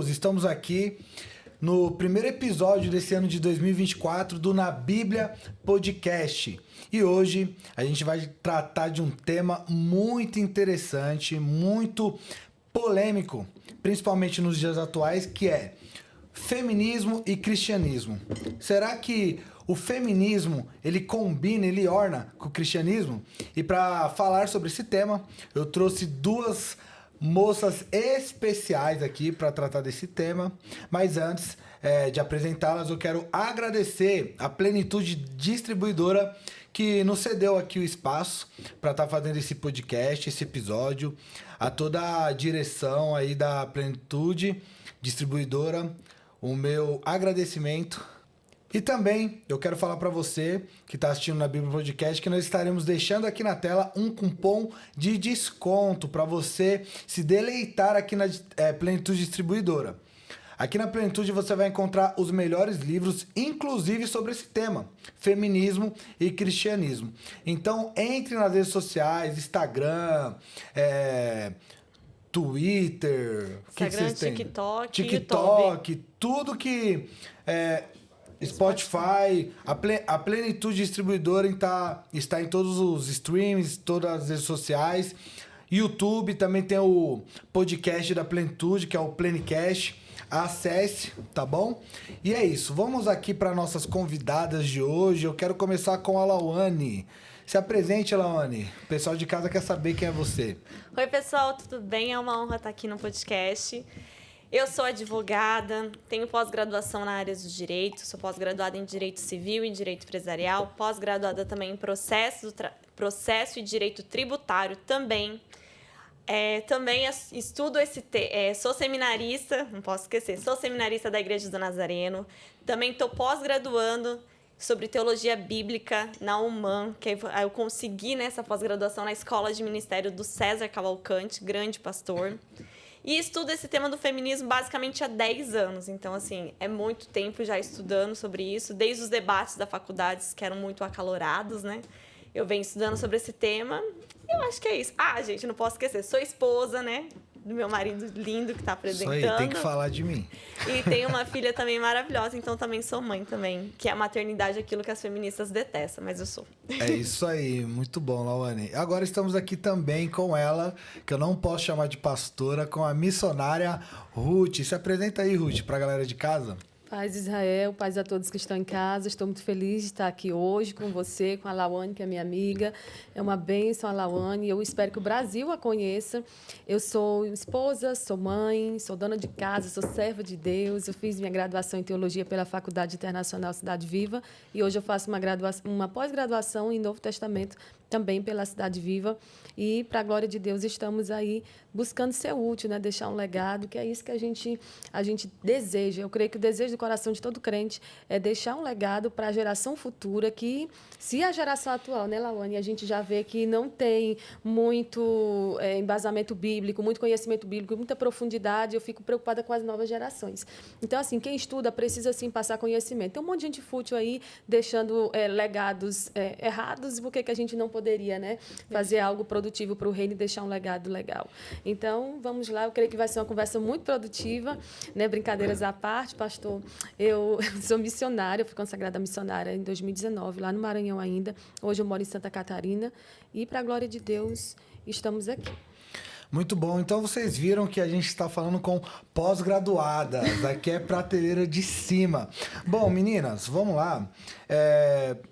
estamos aqui no primeiro episódio desse ano de 2024 do Na Bíblia Podcast. E hoje a gente vai tratar de um tema muito interessante, muito polêmico, principalmente nos dias atuais, que é feminismo e cristianismo. Será que o feminismo, ele combina, ele orna com o cristianismo? E para falar sobre esse tema, eu trouxe duas moças especiais aqui para tratar desse tema. Mas antes de apresentá-las, eu quero agradecer a Plenitude Distribuidora, que nos cedeu aqui o espaço para estar fazendo esse podcast, esse episódio, a toda a direção aí da Plenitude Distribuidora, o meu agradecimento. E também eu quero falar para você que está assistindo na Bíblia Podcast que nós estaremos deixando aqui na tela um cupom de desconto para você se deleitar aqui na Plenitude Distribuidora. Aqui na Plenitude você vai encontrar os melhores livros, inclusive sobre esse tema, feminismo e cristianismo. Então entre nas redes sociais, Instagram, Twitter, Instagram, TikTok, YouTube, tudo que Spotify, a Plenitude Distribuidora está em todos os streams, todas as redes sociais. YouTube também tem o podcast da Plenitude, que é o Plenicast. Acesse, tá bom? E é isso, vamos aqui para nossas convidadas de hoje. Eu quero começar com a Lawane. Se apresente, Lawane. O pessoal de casa quer saber quem é você. Oi, pessoal, tudo bem? É uma honra estar aqui no podcast. Eu sou advogada, tenho pós-graduação na área do direito, sou pós-graduada em Direito Civil e Direito Empresarial, pós-graduada também em Processo e Direito Tributário também. Também estudo sou seminarista, não posso esquecer, sou seminarista da Igreja do Nazareno. Também estou pós-graduando sobre Teologia Bíblica na UMAN, que eu consegui nessa pós-graduação na Escola de Ministério do César Cavalcante, grande pastor. E estudo esse tema do feminismo basicamente há 10 anos. Então, assim, é muito tempo já estudando sobre isso, desde os debates da faculdade, que eram muito acalorados, né? Eu venho estudando sobre esse tema. Eu acho que é isso. Ah, gente, não posso esquecer. Sou esposa, né? Do meu marido lindo que está apresentando. Isso aí, tem que falar de mim. E tenho uma filha também maravilhosa, então também sou mãe também. Que é a maternidade, aquilo que as feministas detestam, mas eu sou. É isso aí, muito bom, Lawane. Agora estamos aqui também com ela, que eu não posso chamar de pastora, com a missionária Ruth. Se apresenta aí, Ruth, para a galera de casa. Paz Israel, paz a todos que estão em casa. Estou muito feliz de estar aqui hoje com você, com a Lawane, que é minha amiga. É uma bênção a Lawane. Eu espero que o Brasil a conheça. Eu sou esposa, sou mãe, sou dona de casa, sou serva de Deus. Eu fiz minha graduação em teologia pela Faculdade Internacional Cidade Viva e hoje eu faço uma pós-graduação em Novo Testamento também pela Cidade Viva. E, para a glória de Deus, estamos aí buscando ser útil, né? Deixar um legado, que é isso que a gente deseja. Eu creio que o desejo do coração de todo crente é deixar um legado para a geração futura, que, se a geração atual, né, Lawane, a gente já vê que não tem muito embasamento bíblico, muito conhecimento bíblico, muita profundidade, eu fico preocupada com as novas gerações. Então, assim, quem estuda precisa, sim, passar conhecimento. Tem um monte de gente fútil aí, deixando legados errados, por que a gente não poderia, né, fazer algo produtivo para o reino e deixar um legado legal? Então, vamos lá, eu creio que vai ser uma conversa muito produtiva, né? Brincadeiras à parte, pastor. Eu sou missionária, eu fui consagrada missionária em 2019, lá no Maranhão ainda. Hoje eu moro em Santa Catarina e, para a glória de Deus, estamos aqui. Muito bom. Então vocês viram que a gente está falando com pós-graduadas. Aqui é prateleira de cima. Bom, meninas, vamos lá.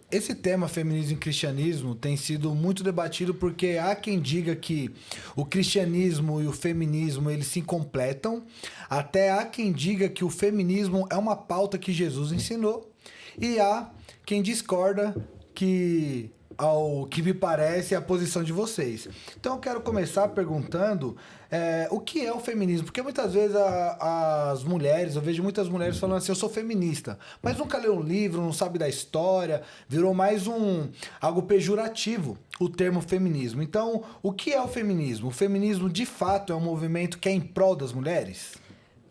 Esse tema feminismo e cristianismo tem sido muito debatido porque há quem diga que o cristianismo e o feminismo eles se completam. Até há quem diga que o feminismo é uma pauta que Jesus ensinou. E há quem discorda que, ao que me parece, é a posição de vocês. Então eu quero começar perguntando o que é o feminismo, porque muitas vezes as mulheres, eu vejo muitas mulheres falando assim, eu sou feminista, mas nunca leu um livro, não sabe da história, virou mais algo pejorativo o termo feminismo. Então, o que é o feminismo? O feminismo, de fato, é um movimento que é em prol das mulheres?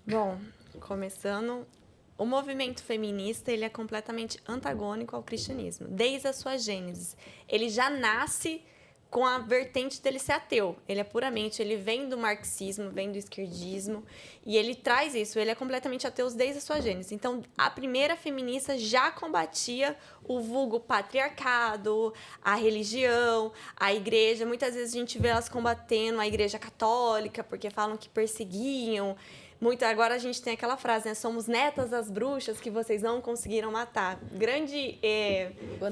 Bom, começando, o movimento feminista ele é completamente antagônico ao cristianismo, desde a sua gênese. Ele já nasce com a vertente dele ser ateu. Ele vem do marxismo, vem do esquerdismo, e ele traz isso, ele é completamente ateu desde a sua gênese. Então, a primeira feminista já combatia o vulgo patriarcado, a religião, a igreja. Muitas vezes a gente vê elas combatendo a igreja católica, porque falam que perseguiam. Agora a gente tem aquela frase, né? Somos netas das bruxas que vocês não conseguiram matar. Grande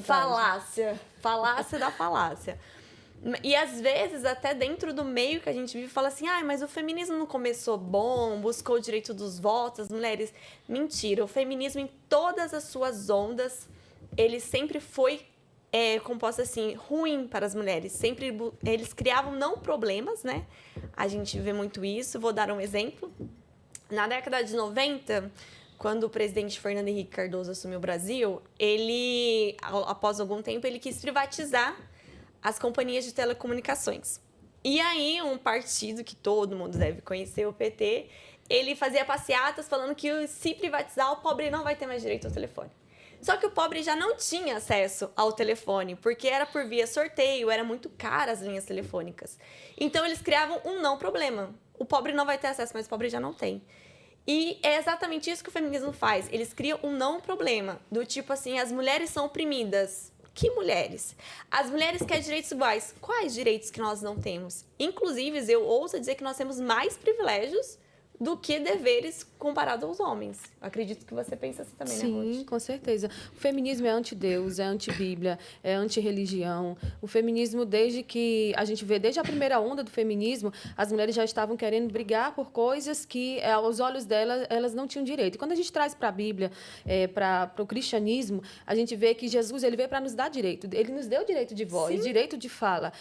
falácia da falácia. E às vezes, até dentro do meio que a gente vive, fala assim, mas o feminismo não começou bom, buscou o direito dos votos, as mulheres. Mentira, o feminismo em todas as suas ondas, ele sempre foi composto assim, ruim para as mulheres. Sempre eles criavam não problemas, né? A gente vê muito isso, vou dar um exemplo. Na década de 90, quando o presidente Fernando Henrique Cardoso assumiu o Brasil, ele, após algum tempo, ele quis privatizar as companhias de telecomunicações. E aí, um partido que todo mundo deve conhecer, o PT, ele fazia passeatas falando que se privatizar, o pobre não vai ter mais direito ao telefone. Só que o pobre já não tinha acesso ao telefone, porque era por via sorteio, era muito caro as linhas telefônicas. Então, eles criavam um não problema. O pobre não vai ter acesso, mas o pobre já não tem. E é exatamente isso que o feminismo faz. Eles criam um não problema, do tipo assim, as mulheres são oprimidas. Que mulheres? As mulheres querem direitos iguais. Quais direitos que nós não temos? Inclusive, eu ouso dizer que nós temos mais privilégios do que deveres comparado aos homens. Acredito que você pensa assim também, né, Ruth? Sim, com certeza. O feminismo é anti-Deus, é anti-Bíblia, é anti-religião. O feminismo, desde a primeira onda do feminismo, as mulheres já estavam querendo brigar por coisas que, aos olhos delas, elas não tinham direito. E quando a gente traz para a Bíblia, para o cristianismo, a gente vê que Jesus ele veio para nos dar direito. Ele nos deu direito de voz, direito de fala.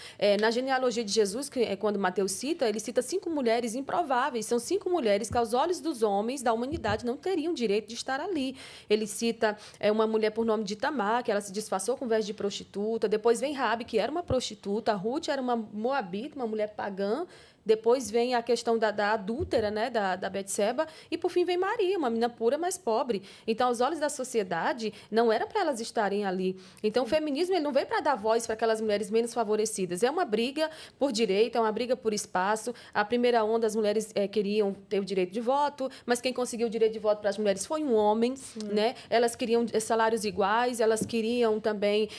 Na genealogia de Jesus, que quando Mateus cita, ele cita 5 mulheres improváveis. São 5 mulheres que, aos olhos dos homens da humanidade, não teriam direito de estar ali. Ele cita uma mulher por nome de Tamar, que ela se disfarçou com veste de prostituta. Depois vem Rabi, que era uma prostituta. Ruth era uma moabita, uma mulher pagã. Depois vem a questão da adúltera, né, da Betseba, e por fim vem Maria, uma menina pura, mas pobre. Então, aos olhos da sociedade, não era para elas estarem ali. Então, o feminismo ele não veio para dar voz para aquelas mulheres menos favorecidas. É uma briga por direito, é uma briga por espaço. A primeira onda, as mulheres queriam ter o direito de voto, mas quem conseguiu o direito de voto para as mulheres foi um homem, né? Elas queriam salários iguais, elas queriam também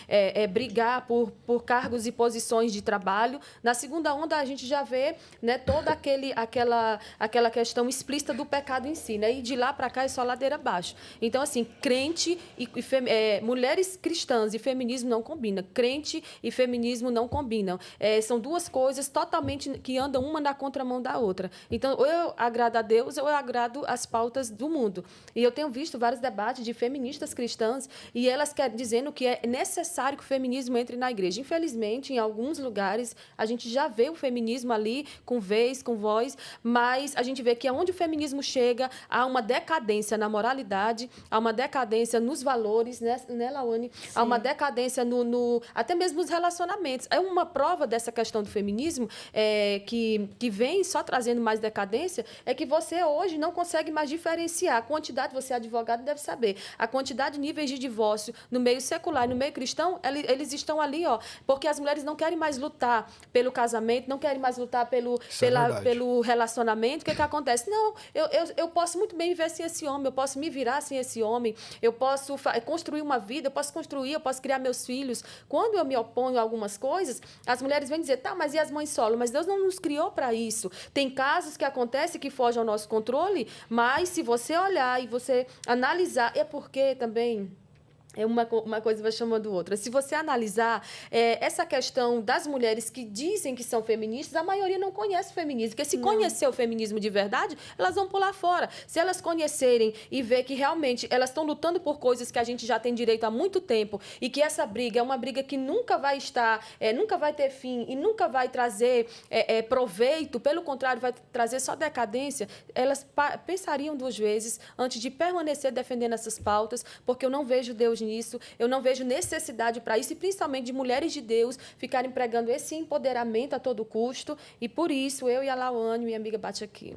brigar por cargos e posições de trabalho. Na segunda onda, a gente já vê, né, toda aquela questão explícita do pecado em si, né? E de lá para cá é só ladeira abaixo. Então, assim, crente mulheres cristãs e feminismo não combinam. Crente e feminismo não combinam. São duas coisas totalmente que andam uma na contramão da outra. Então, ou eu agrado a Deus ou eu agrado as pautas do mundo. E eu tenho visto vários debates de feministas cristãs e elas dizendo que é necessário que o feminismo entre na igreja. Infelizmente, em alguns lugares, a gente já vê o feminismo ali com vez, com voz, mas a gente vê que onde o feminismo chega, há uma decadência na moralidade, há uma decadência nos valores, né, Lawane? Há uma decadência até mesmo nos relacionamentos. É uma prova dessa questão do feminismo que vem só trazendo mais decadência, é que você hoje não consegue mais diferenciar a quantidade, você é advogado deve saber, a quantidade de níveis de divórcio no meio secular e no meio cristão, eles estão ali, porque as mulheres não querem mais lutar pelo casamento, não querem mais lutar pelo relacionamento. O que acontece? Não, eu posso muito bem viver sem esse homem, eu posso me virar sem esse homem, eu posso construir uma vida, eu posso criar meus filhos. Quando eu me oponho a algumas coisas, as mulheres vêm dizer, tá, mas e as mães solo? Mas Deus não nos criou para isso. Tem casos que acontecem que fogem ao nosso controle, mas se você olhar e você analisar, é porque também... Uma coisa vai chamando outra. Se você analisar essa questão das mulheres que dizem que são feministas, a maioria não conhece o feminismo. Porque se conhecer o feminismo de verdade, elas vão pular fora. Se elas conhecerem e ver que realmente elas estão lutando por coisas que a gente já tem direito há muito tempo e que essa briga é uma briga que nunca vai estar, nunca vai ter fim e nunca vai trazer proveito, pelo contrário, vai trazer só decadência, elas pensariam 2 vezes antes de permanecer defendendo essas pautas, porque eu não vejo Deus nisso, eu não vejo necessidade para isso, e principalmente de mulheres de Deus ficarem pregando esse empoderamento a todo custo, e por isso eu e a Lawane, minha amiga, bate aqui,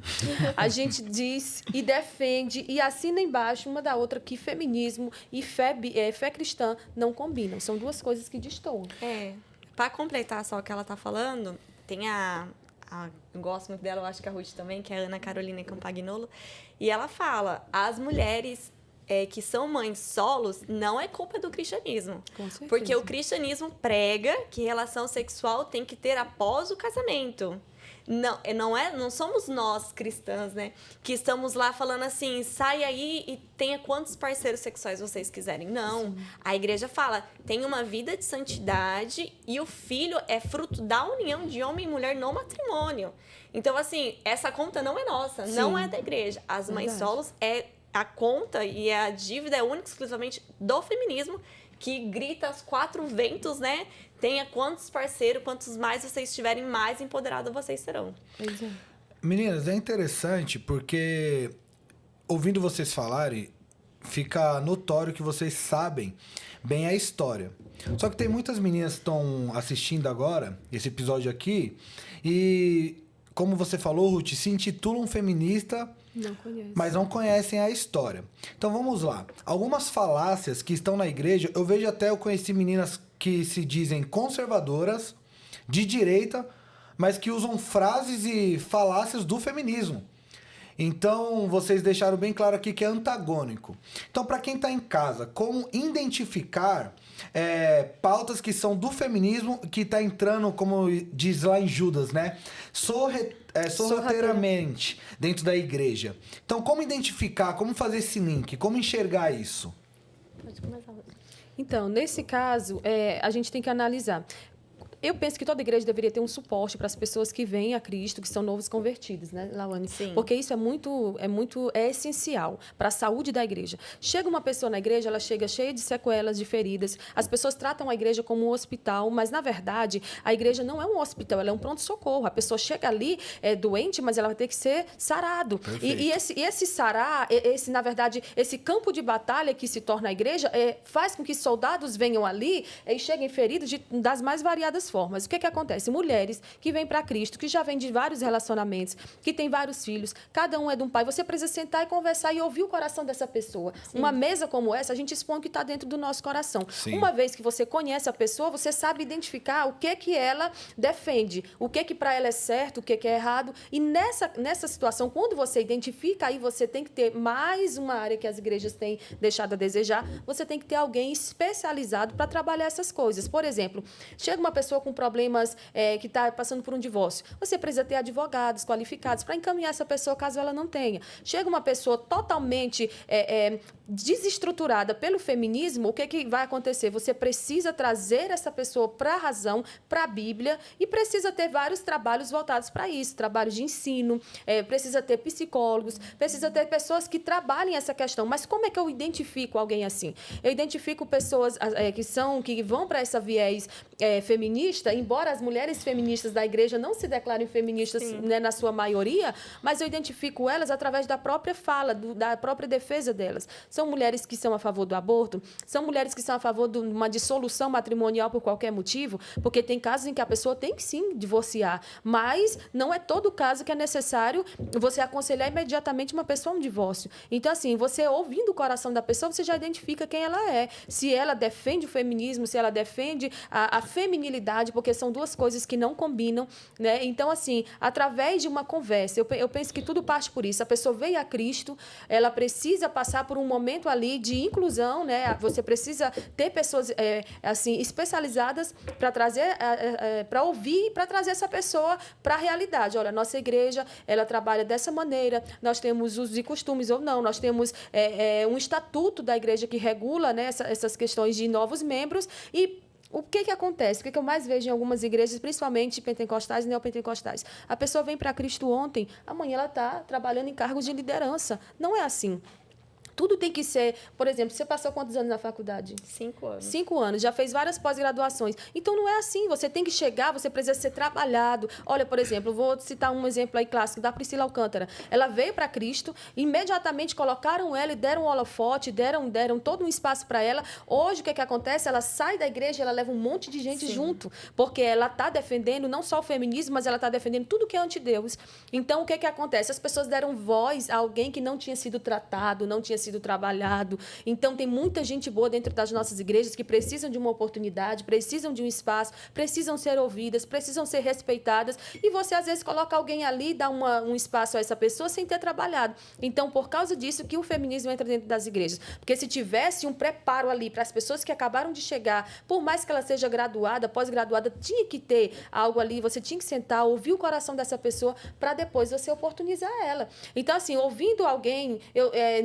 a gente diz e defende e assina embaixo uma da outra que feminismo e fé cristã não combinam, são 2 coisas que destoam. para completar só o que ela tá falando, tem eu gosto muito dela, eu acho que a Ruth também, que é a Ana Carolina Campagnolo, e ela fala, as mulheres que são mães solos, não é culpa do cristianismo. Com certeza. Porque o cristianismo prega que relação sexual tem que ter após o casamento. Não somos nós, cristãs, né? Que estamos lá falando assim, sai aí e tenha quantos parceiros sexuais vocês quiserem. Não. Sim. A igreja fala, tem uma vida de santidade e o filho é fruto da união de homem e mulher no matrimônio. Então, assim, essa conta não é nossa, Sim. não é da igreja. As mães solos a conta e a dívida é única e exclusivamente do feminismo, que grita aos 4 ventos, né? Tenha quantos parceiros, quantos mais vocês estiverem, mais empoderados vocês serão. Meninas, é interessante porque, ouvindo vocês falarem, fica notório que vocês sabem bem a história. Só que tem muitas meninas que estão assistindo agora, esse episódio aqui, e, como você falou, Ruth, se intitulam feminista... Não conheço. Mas não conhecem a história. Então vamos lá. Algumas falácias que estão na igreja, eu conheci meninas que se dizem conservadoras, de direita, mas que usam frases e falácias do feminismo. Então, vocês deixaram bem claro aqui que é antagônico. Então, para quem está em casa, como identificar pautas que são do feminismo, que está entrando, como diz lá em Judas, né? Sorrateiramente dentro da igreja. Então, como identificar, como fazer esse link, como enxergar isso? Pode começar. Então, nesse caso, a gente tem que analisar. Eu penso que toda igreja deveria ter um suporte para as pessoas que vêm a Cristo, que são novos convertidos, né, Lawane? Sim. Porque isso é essencial para a saúde da igreja. Chega uma pessoa na igreja, ela chega cheia de sequelas, de feridas. As pessoas tratam a igreja como um hospital, mas, na verdade, a igreja não é um hospital, ela é um pronto-socorro. A pessoa chega ali, é doente, mas ela vai ter que ser sarado. E esse sarar, na verdade, esse campo de batalha que se torna a igreja, faz com que soldados venham ali e cheguem feridos das mais variadas formas. O que acontece? Mulheres que vêm para Cristo, que já vêm de vários relacionamentos, que têm vários filhos, cada um é de um pai. Você precisa sentar e conversar e ouvir o coração dessa pessoa. Sim. Uma mesa como essa, a gente expõe o que está dentro do nosso coração. Sim. Uma vez que você conhece a pessoa, você sabe identificar o que ela defende, o que para ela é certo, o que é errado. E nessa situação, quando você identifica, aí você tem que ter mais uma área que as igrejas têm deixado a desejar, você tem que ter alguém especializado para trabalhar essas coisas. Por exemplo, chega uma pessoa com problemas que está passando por um divórcio. Você precisa ter advogados qualificados para encaminhar essa pessoa caso ela não tenha. Chega uma pessoa totalmente desestruturada pelo feminismo, o que vai acontecer? Você precisa trazer essa pessoa para a razão, para a Bíblia, e precisa ter vários trabalhos voltados para isso, trabalhos de ensino, precisa ter psicólogos, precisa ter pessoas que trabalhem essa questão. Mas como é que eu identifico alguém assim? Eu identifico pessoas que vão para essa viés feminista, embora as mulheres feministas da igreja não se declarem feministas, né, na sua maioria, mas eu identifico elas através da própria fala, da própria defesa delas. São mulheres que são a favor do aborto, são mulheres que são a favor de uma dissolução matrimonial por qualquer motivo, porque tem casos em que a pessoa tem que sim divorciar, mas não é todo caso que é necessário você aconselhar imediatamente uma pessoa a um divórcio. Então, assim, você ouvindo o coração da pessoa, você já identifica quem ela é. Se ela defende o feminismo, se ela defende a feminilidade, porque são duas coisas que não combinam, né? Então, assim, através de uma conversa, eu penso que tudo parte por isso. A pessoa veio a Cristo, ela precisa passar por um momento ali de inclusão, né? Você precisa ter pessoas assim especializadas para trazer, para ouvir, para trazer essa pessoa para a realidade. Olha, nossa igreja, ela trabalha dessa maneira, nós temos usos e costumes ou não, nós temos um estatuto da igreja que regula, né, essas questões de novos membros. E o que acontece? O que eu mais vejo em algumas igrejas, principalmente pentecostais e neopentecostais? A pessoa vem para Cristo ontem, amanhã ela está trabalhando em cargos de liderança. Não é assim. Tudo tem que ser... Por exemplo, você passou quantos anos na faculdade? 5 anos. 5 anos. Já fez várias pós-graduações. Então, não é assim. Você tem que chegar, você precisa ser trabalhado. Olha, por exemplo, vou citar um exemplo aí clássico da Priscila Alcântara. Ela veio para Cristo, imediatamente colocaram ela e deram um holofote, deram todo um espaço para ela. Hoje, o que acontece? Ela sai da igreja, ela leva um monte de gente junto, porque ela está defendendo não só o feminismo, mas ela está defendendo tudo que é antideus. Então, o que acontece? As pessoas deram voz a alguém que não tinha sido tratado, não tinha sido sido trabalhado. Então, tem muita gente boa dentro das nossas igrejas que precisam de uma oportunidade, precisam de um espaço, precisam ser ouvidas, precisam ser respeitadas. E você, às vezes, coloca alguém ali, dá um espaço a essa pessoa sem ter trabalhado. Então, por causa disso que o feminismo entra dentro das igrejas. Porque se tivesse um preparo ali para as pessoas que acabaram de chegar, por mais que ela seja graduada, pós-graduada, tinha que ter algo ali, você tinha que sentar, ouvir o coração dessa pessoa para depois você oportunizar ela. Então, assim, ouvindo alguém,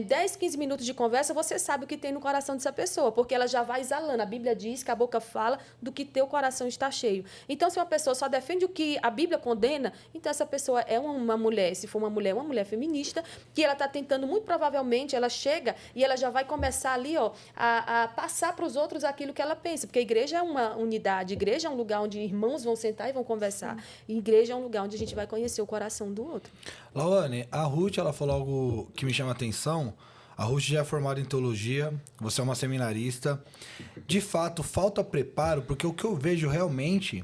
10, 15 minutos de conversa, você sabe o que tem no coração dessa pessoa, porque ela já vai exalando. A Bíblia diz que a boca fala do que teu coração está cheio. Então, se uma pessoa só defende o que a Bíblia condena, então essa pessoa é uma mulher, se for uma mulher feminista, que ela está tentando, muito provavelmente, ela chega e ela já vai começar ali, ó, a passar para os outros aquilo que ela pensa, porque a igreja é uma unidade, a igreja é um lugar onde irmãos vão sentar e vão conversar. E a igreja é um lugar onde a gente vai conhecer o coração do outro. Lawane, a Ruth, ela falou algo que me chama a atenção. A Ruth já é formada em teologia, você é uma seminarista. De fato, falta preparo, porque o que eu vejo realmente,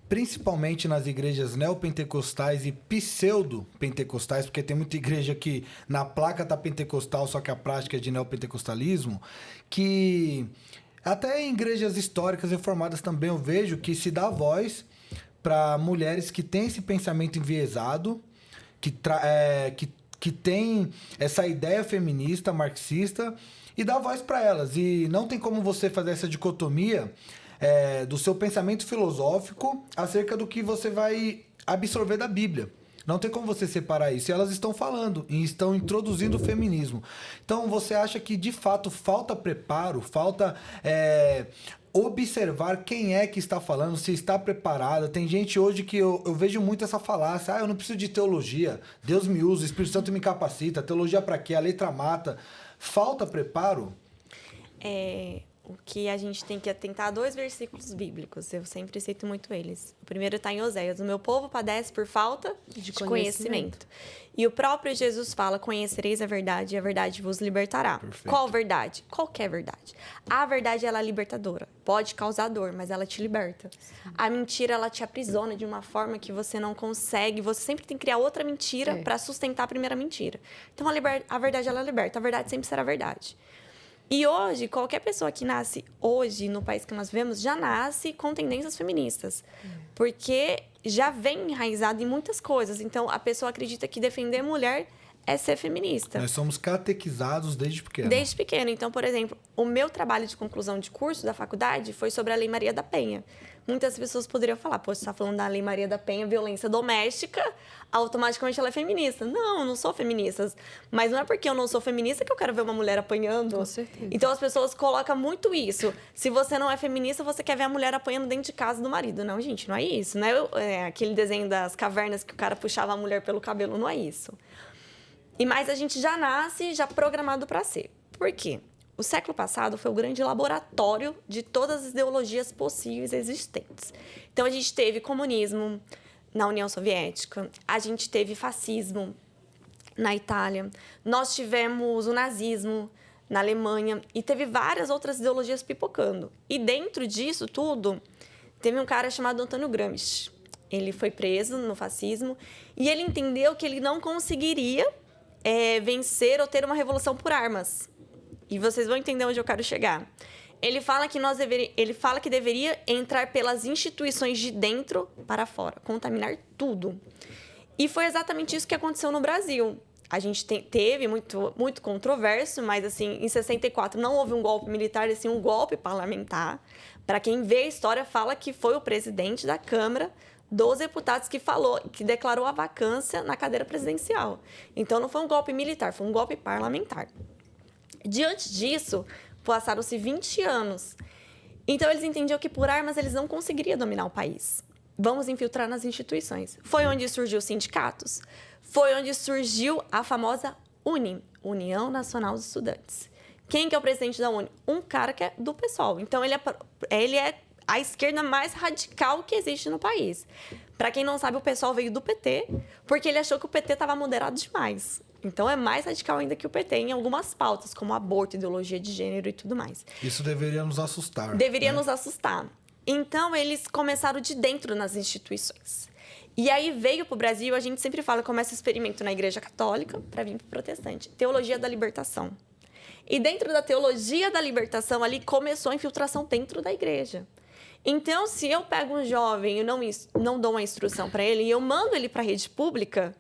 principalmente nas igrejas neopentecostais e pseudo-pentecostais, porque tem muita igreja que na placa tá pentecostal, só que a prática é de neopentecostalismo, que até em igrejas históricas reformadas também eu vejo que se dá voz para mulheres que têm esse pensamento enviesado, que tem essa ideia feminista, marxista, e dá voz para elas. E não tem como você fazer essa dicotomia do seu pensamento filosófico acerca do que você vai absorver da Bíblia. Não tem como você separar isso. E elas estão falando e estão introduzindo o feminismo. Então, você acha que, de fato, falta preparo, falta observar quem é que está falando, se está preparada. Tem gente hoje que eu vejo muito essa falácia. Eu não preciso de teologia. Deus me usa, o Espírito Santo me capacita. Teologia para quê? A letra mata. Falta preparo? O que a gente tem que atentar a 2 versículos bíblicos. Eu sempre cito muito eles. O primeiro está em Oséias. O meu povo padece por falta de conhecimento. E o próprio Jesus fala, conhecereis a verdade e a verdade vos libertará. Perfeito. Qual verdade? Qualquer verdade. A verdade, ela é libertadora. Pode causar dor, mas ela te liberta. A mentira, ela te aprisiona de uma forma que você não consegue. Você sempre tem que criar outra mentira para sustentar a primeira mentira. Então, a verdade, ela liberta. A verdade sempre será verdade. E hoje, qualquer pessoa que nasce hoje, no país que nós vivemos, já nasce com tendências feministas. Porque já vem enraizado em muitas coisas. Então, a pessoa acredita que defender mulher é ser feminista. Nós somos catequizados desde pequeno. Desde pequeno. Então, por exemplo, o meu trabalho de conclusão de curso da faculdade foi sobre a Lei Maria da Penha. Muitas pessoas poderiam falar, pô, você está falando da Lei Maria da Penha, violência doméstica, automaticamente ela é feminista. Não, eu não sou feminista. Mas não é porque eu não sou feminista que eu quero ver uma mulher apanhando. Com certeza. Então, as pessoas colocam muito isso. Se você não é feminista, você quer ver a mulher apanhando dentro de casa do marido. Não, gente, não é isso. Não é aquele desenho das cavernas que o cara puxava a mulher pelo cabelo. Não é isso. Mas a gente já nasce já programado para ser. Por quê? O século passado foi o grande laboratório de todas as ideologias possíveis e existentes. Então, a gente teve comunismo na União Soviética, a gente teve fascismo na Itália, nós tivemos o nazismo na Alemanha e teve várias outras ideologias pipocando. E dentro disso tudo, teve um cara chamado Antônio Gramsci. Ele foi preso no fascismo e ele entendeu que ele não conseguiria vencer ou ter uma revolução por armas. E vocês vão entender onde eu quero chegar. Ele fala que deveria entrar pelas instituições de dentro para fora, contaminar tudo. E foi exatamente isso que aconteceu no Brasil. A gente teve muito controverso, mas assim, em 64 não houve um golpe militar, assim, um golpe parlamentar. Para quem vê a história, fala que foi o presidente da Câmara dos Deputados que declarou a vacância na cadeira presidencial. Então, não foi um golpe militar, foi um golpe parlamentar. Diante disso, passaram-se 20 anos. Então, eles entendiam que por armas eles não conseguiriam dominar o país. Vamos infiltrar nas instituições. Foi onde surgiu os sindicatos. Foi onde surgiu a famosa UNE, União Nacional dos Estudantes. Quem que é o presidente da UNE? Um cara que é do PSOL. Então, ele é a esquerda mais radical que existe no país. Para quem não sabe, o PSOL veio do PT, porque ele achou que o PT estava moderado demais. Então, é mais radical ainda que o PT em algumas pautas, como aborto, ideologia de gênero e tudo mais. Isso deveria nos assustar. Deveria nos assustar. Então, eles começaram de dentro nas instituições. E aí veio para o Brasil, a gente sempre fala, começa o experimento na Igreja Católica para vir para o protestante. Teologia da libertação. E dentro da teologia da libertação, ali começou a infiltração dentro da igreja. Então, se eu pego um jovem e não dou uma instrução para ele, e eu mando ele para a rede pública,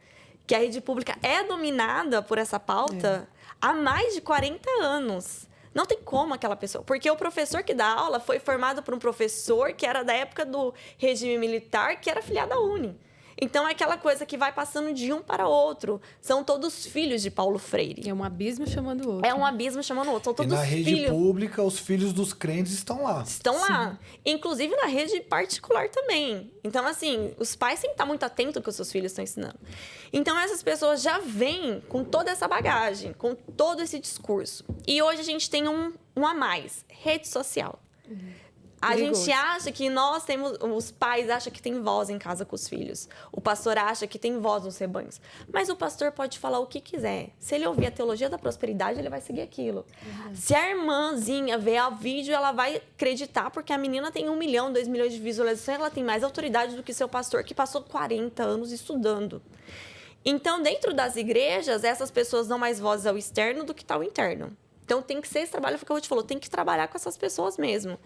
que a rede pública é dominada por essa pauta há mais de 40 anos. Não tem como aquela pessoa... Porque o professor que dá aula foi formado por um professor que era da época do regime militar, que era filiado à UNE. Então, é aquela coisa que vai passando de um para outro. São todos filhos de Paulo Freire. É um abismo chamando o outro. É um abismo chamando o outro. São todos e na rede pública, os filhos dos crentes estão lá. Estão lá. Inclusive na rede particular também. Então, assim, os pais têm que estar muito atentos ao que os seus filhos estão ensinando. Então, essas pessoas já vêm com toda essa bagagem, com todo esse discurso. E hoje a gente tem um a mais. Rede social. A gente acha que nós temos... Os pais acham que tem voz em casa com os filhos. O pastor acha que tem voz nos rebanhos. Mas o pastor pode falar o que quiser. Se ele ouvir a teologia da prosperidade, ele vai seguir aquilo. Se a irmãzinha ver o vídeo, ela vai acreditar, porque a menina tem 1 milhão, 2 milhões de visualizações, ela tem mais autoridade do que seu pastor, que passou 40 anos estudando. Então, dentro das igrejas, essas pessoas dão mais voz ao externo do que ao interno. Então, tem que ser esse trabalho, foi o que eu te falou, tem que trabalhar com essas pessoas mesmo.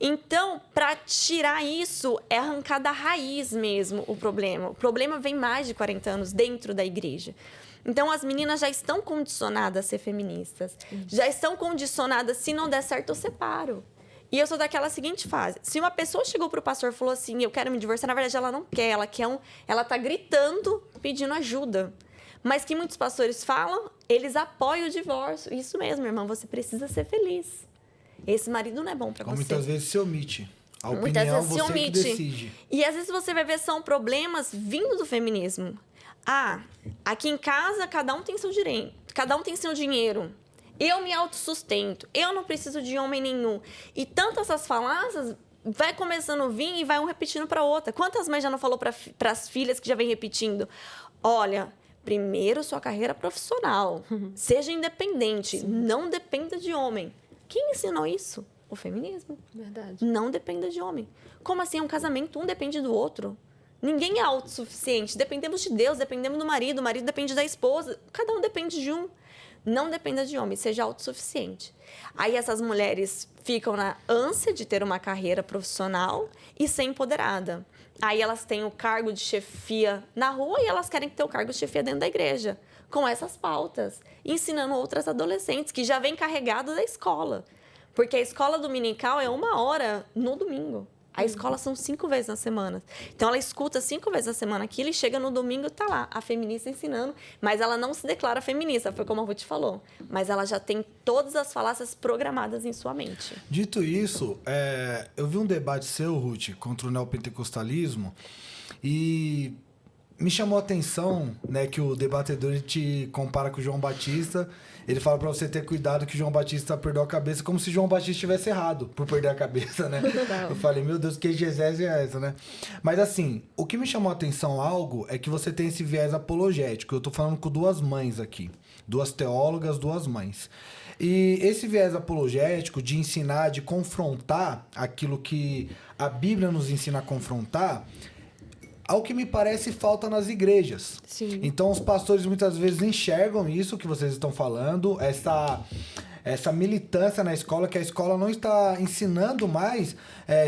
Então, para tirar isso, é arrancar da raiz mesmo o problema. O problema vem mais de 40 anos dentro da igreja. Então, as meninas já estão condicionadas a ser feministas. Já estão condicionadas, se não der certo, eu separo. E eu sou daquela seguinte fase. Se uma pessoa chegou para o pastor e falou assim, eu quero me divorciar, na verdade, ela não quer. Ela está gritando, pedindo ajuda. Mas que muitos pastores falam, eles apoiam o divórcio. Isso mesmo, irmã, você precisa ser feliz. Esse marido não é bom para você. Muitas vezes se omite. A opinião você que decide. E às vezes você vai ver são problemas vindo do feminismo. Aqui em casa cada um tem seu direito, cada um tem seu dinheiro. Eu me autossustento, eu não preciso de homem nenhum. E tantas essas falácias vai começando a vir e vai um repetindo para outra. Quantas mães já não falou para as filhas que já vem repetindo? Olha, primeiro sua carreira profissional, seja independente, não dependa de homem. Quem ensinou isso? O feminismo. Verdade. Não dependa de homem. Como assim? É um casamento, um depende do outro. Ninguém é autossuficiente. Dependemos de Deus, dependemos do marido, o marido depende da esposa. Cada um depende de um. Não dependa de homem, seja autossuficiente. Aí essas mulheres ficam na ânsia de ter uma carreira profissional e ser empoderada. Aí elas têm o cargo de chefia na rua e elas querem ter o cargo de chefia dentro da igreja. Com essas pautas, ensinando outras adolescentes que já vêm carregadas da escola. Porque a escola dominical é 1 hora no domingo. A escola são 5 vezes na semana. Então, ela escuta 5 vezes na semana aquilo e chega no domingo e tá lá, a feminista ensinando. Mas ela não se declara feminista, foi como a Ruth falou. Mas ela já tem todas as falácias programadas em sua mente. Dito isso, eu vi um debate seu, Ruth, contra o neopentecostalismo e... me chamou a atenção, né, que o debatedor te compara com o João Batista. Ele fala para você ter cuidado que João Batista perdeu a cabeça, como se João Batista tivesse errado por perder a cabeça, né? Eu falei, meu Deus, que exegese é essa, né? Mas assim, o que me chamou a atenção algo é que você tem esse viés apologético. Eu tô falando com 2 mães aqui. 2 teólogas, 2 mães. E esse viés apologético de ensinar, de confrontar aquilo que a Bíblia nos ensina a confrontar, ao que me parece, falta nas igrejas. Sim. Então, os pastores muitas vezes enxergam isso que vocês estão falando, essa militância na escola, que a escola não está ensinando mais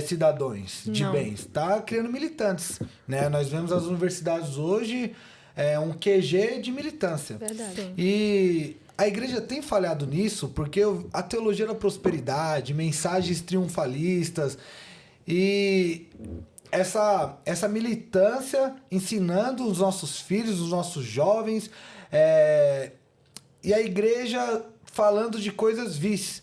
cidadãos de bens, está criando militantes. Né? Nós vemos as universidades hoje, um QG de militância. Verdade. Sim. E a igreja tem falhado nisso, porque a teologia da prosperidade, mensagens triunfalistas e... Essa militância ensinando os nossos filhos, os nossos jovens, e a igreja falando de coisas vis.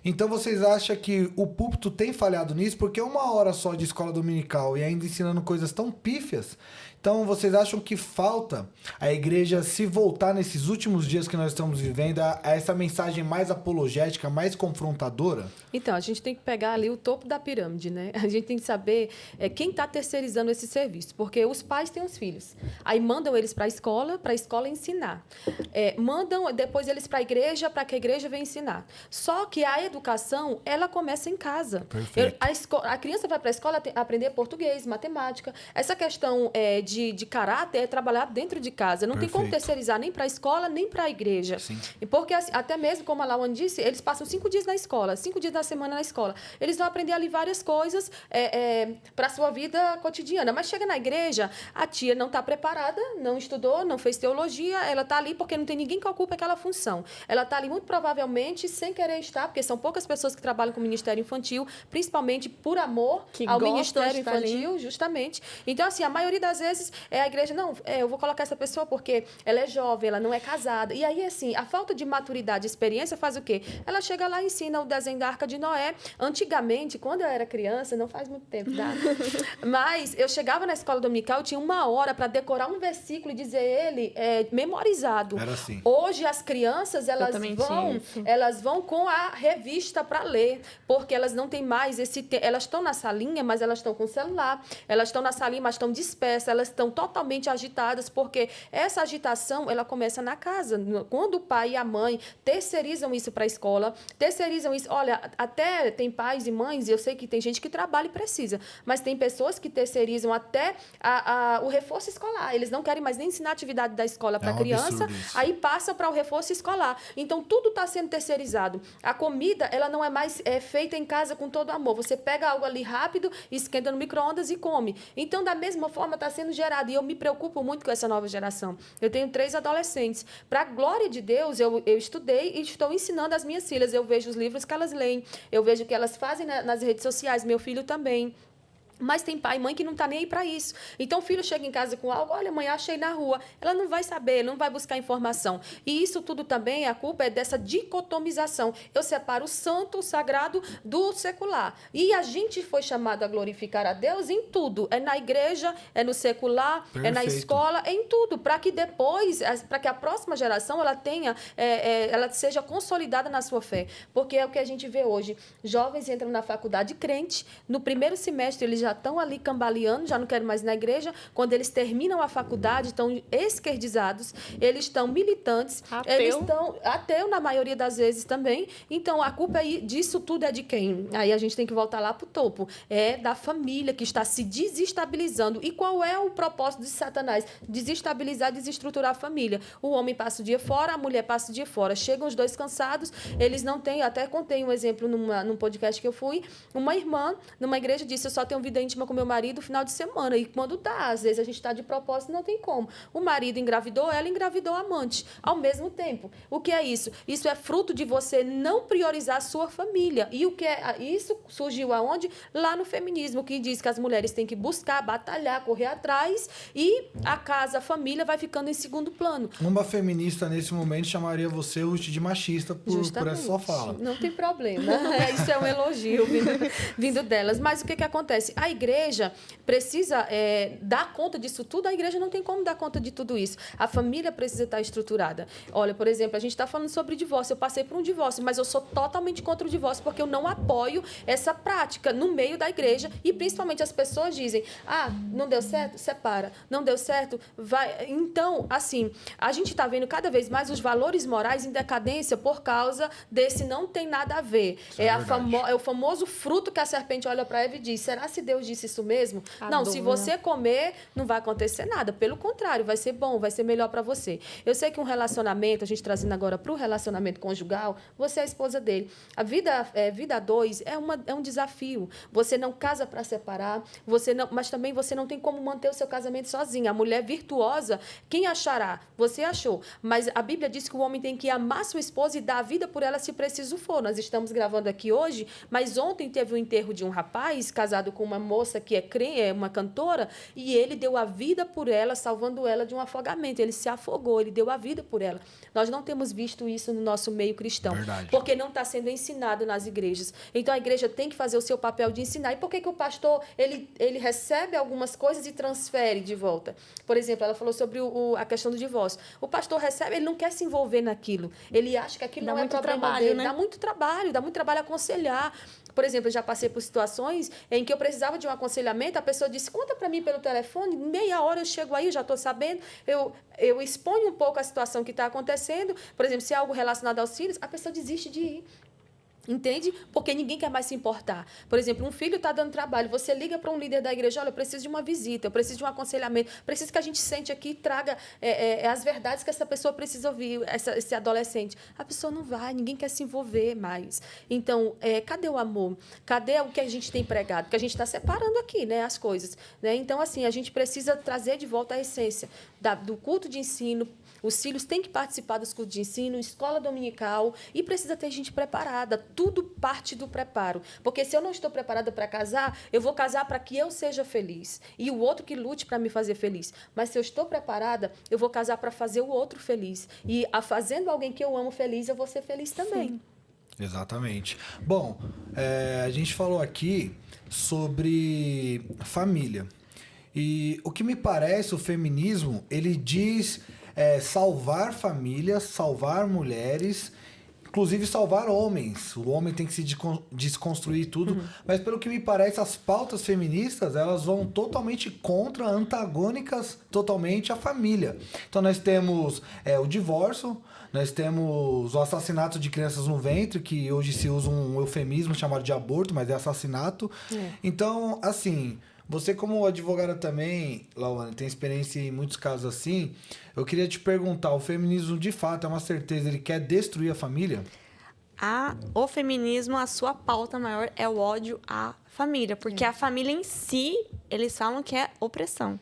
Então, vocês acham que o púlpito tem falhado nisso? Porque 1 hora só de escola dominical e ainda ensinando coisas tão pífias. Então, vocês acham que falta a igreja se voltar nesses últimos dias que nós estamos vivendo a essa mensagem mais apologética, mais confrontadora? Então, a gente tem que pegar ali o topo da pirâmide, né? A gente tem que saber quem está terceirizando esse serviço, porque os pais têm os filhos. Aí mandam eles para a escola ensinar. Mandam depois eles para a igreja que a igreja venha ensinar. Só que a educação, ela começa em casa. Perfeito. A criança vai para a escola aprender português, matemática. Essa questão de caráter é trabalhar dentro de casa. Não tem como Perfeito. terceirizar nem para a escola, nem para a igreja. Sim. E porque, assim, até mesmo, como a Lawane disse, eles passam 5 dias na escola, 5 dias da semana na escola. Eles vão aprender ali várias coisas para a sua vida cotidiana. Mas chega na igreja, a tia não está preparada, não estudou, não fez teologia, ela está ali porque não tem ninguém que ocupe aquela função. Ela está ali muito provavelmente sem querer estar, porque são poucas pessoas que trabalham com o Ministério Infantil, principalmente por amor Que ao gostam Ministério de estar ali. Infantil, justamente. Então, assim, a maioria das vezes a igreja, não, eu vou colocar essa pessoa porque ela é jovem, ela não é casada. E aí, assim, a falta de maturidade e experiência faz o quê? Ela chega lá e ensina o desenho da Arca de Noé. Antigamente, quando eu era criança, não faz muito tempo, tá? Mas eu chegava na escola dominical, eu tinha 1 hora para decorar um versículo e dizer ele memorizado. Era assim. Hoje, as crianças, elas também tinha isso. vão com a revista para ler, porque elas não têm mais esse tempo. Elas estão na salinha, mas elas estão com o celular. Elas estão na salinha, mas estão dispersas. Elas estão totalmente agitadas, porque essa agitação, ela começa na casa. Quando o pai e a mãe terceirizam isso para a escola, terceirizam isso. Olha, até tem pais e mães, eu sei que tem gente que trabalha e precisa, mas tem pessoas que terceirizam até o reforço escolar. Eles não querem mais nem ensinar a atividade da escola para a criança, absurdo isso. aí passa para o reforço escolar. Então, tudo está sendo terceirizado. A comida, ela não é mais feita em casa com todo amor. Você pega algo ali rápido, esquenta no micro-ondas e come. Então, da mesma forma, está sendo gerado. E eu me preocupo muito com essa nova geração. Eu tenho 3 adolescentes. Para a glória de Deus, eu estudei e estou ensinando as minhas filhas. Eu vejo os livros que elas leem, eu vejo o que elas fazem nas redes sociais, meu filho também. Mas tem pai e mãe que não está nem aí para isso. Então, o filho chega em casa com algo, olha, mãe, achei na rua. Ela não vai saber, não vai buscar informação. E isso tudo também, a culpa é dessa dicotomização. Eu separo o santo, o sagrado, do secular. E a gente foi chamado a glorificar a Deus em tudo. É na igreja, é no secular, é na Perfeito. escola, é em tudo. Para que depois, para que a próxima geração, ela tenha, ela seja consolidada na sua fé. Porque é o que a gente vê hoje. Jovens entram na faculdade crente, no primeiro semestre eles já estão ali cambaleando, já não querem mais ir na igreja. Quando eles terminam a faculdade, estão esquerdizados, eles estão militantes, Ateu. eles estão ateu na maioria das vezes também. Então, a culpa disso tudo é de quem? Aí a gente tem que voltar lá para o topo. É da família que está se desestabilizando. E qual é o propósito de Satanás? Desestabilizar, desestruturar a família. O homem passa o dia fora, a mulher passa o dia fora. Chegam os dois cansados, eles não têm... Até contei um exemplo num podcast que eu fui. Uma irmã, numa igreja, disse, eu só tenho vida íntima com meu marido no final de semana. E quando dá, às vezes a gente está de propósito, não tem como. O marido engravidou, ela engravidou a amante ao mesmo tempo. O que é isso? Isso é fruto de você não priorizar a sua família. E o que é isso surgiu aonde? Lá no feminismo, que diz que as mulheres têm que buscar, batalhar, correr atrás e a casa, a família vai ficando em segundo plano. Uma feminista nesse momento chamaria você, Ruth, de machista por essa sua fala. Não tem problema. Isso é um elogio vindo delas. Mas o que acontece? A igreja precisa dar conta disso tudo. A igreja não tem como dar conta de tudo isso. A família precisa estar estruturada. Olha, por exemplo, a gente está falando sobre divórcio. Eu passei por um divórcio, mas eu sou totalmente contra o divórcio porque eu não apoio essa prática no meio da igreja. E, principalmente, as pessoas dizem, não deu certo? Separa. Não deu certo? Vai. Então, assim, a gente está vendo cada vez mais os valores morais em decadência por causa desse não tem nada a ver. É o famoso fruto que a serpente olha para Eva e diz, será se Deus disse isso mesmo? Não, se você comer, não vai acontecer nada. Pelo contrário, vai ser bom, vai ser melhor para você. Eu sei que um relacionamento, a gente trazendo agora para o relacionamento conjugal, você é a esposa dele. A vida a dois é um desafio. Você não casa para separar, mas também você não tem como manter o seu casamento sozinha. A mulher virtuosa, quem achará? Você achou. Mas a Bíblia diz que o homem tem que amar sua esposa e dar a vida por ela se preciso for. Nós estamos gravando aqui hoje, mas ontem teve o enterro de um rapaz casado com uma moça que é uma cantora, e ele deu a vida por ela, salvando ela de um afogamento. Ele se afogou, ele deu a vida por ela. Nós não temos visto isso no nosso meio cristão. Verdade. Porque não está sendo ensinado nas igrejas. Então, a igreja tem que fazer o seu papel de ensinar. E por que o pastor, ele recebe algumas coisas e transfere de volta? Por exemplo, ela falou sobre a questão do divórcio. O pastor recebe, ele não quer se envolver naquilo. Ele acha que aquilo não é problema dele. Né? Dá muito trabalho aconselhar. Por exemplo, eu já passei por situações em que eu precisava de um aconselhamento, a pessoa disse, conta para mim pelo telefone, meia hora eu chego aí, eu já estou sabendo, eu exponho um pouco a situação que está acontecendo, por exemplo, se é algo relacionado aos filhos, a pessoa desiste de ir. Entende? Porque ninguém quer mais se importar. Por exemplo, um filho está dando trabalho, você liga para um líder da igreja, olha, eu preciso de uma visita, eu preciso de um aconselhamento, preciso que a gente sente aqui e traga as verdades que essa pessoa precisa ouvir, esse adolescente. A pessoa não vai, ninguém quer se envolver mais. Então, cadê o amor? Cadê o que a gente tem pregado? Porque a gente está separando aqui, né, as coisas. Né? Então, assim, a gente precisa trazer de volta a essência do culto de ensino. Os filhos têm que participar dos cursos de ensino, escola dominical, e precisa ter gente preparada. Tudo parte do preparo. Porque se eu não estou preparada para casar, eu vou casar para que eu seja feliz. E o outro que lute para me fazer feliz. Mas se eu estou preparada, eu vou casar para fazer o outro feliz. E fazendo alguém que eu amo feliz, eu vou ser feliz também. Sim. Exatamente. Bom, a gente falou aqui sobre família. E o que me parece, o feminismo, ele diz salvar famílias, salvar mulheres, inclusive salvar homens. O homem tem que se desconstruir tudo. Mas pelo que me parece, as pautas feministas, elas vão totalmente contra, antagônicas totalmente à família. Então nós temos o divórcio, nós temos o assassinato de crianças no ventre, que hoje se usa um eufemismo chamado de aborto, mas é assassinato. Então, assim, você como advogada também, Lauane, tem experiência em muitos casos assim, eu queria te perguntar, o feminismo de fato é uma certeza, ele quer destruir a família? O feminismo, a sua pauta maior é o ódio à família, porque a família em si, eles falam que é opressão.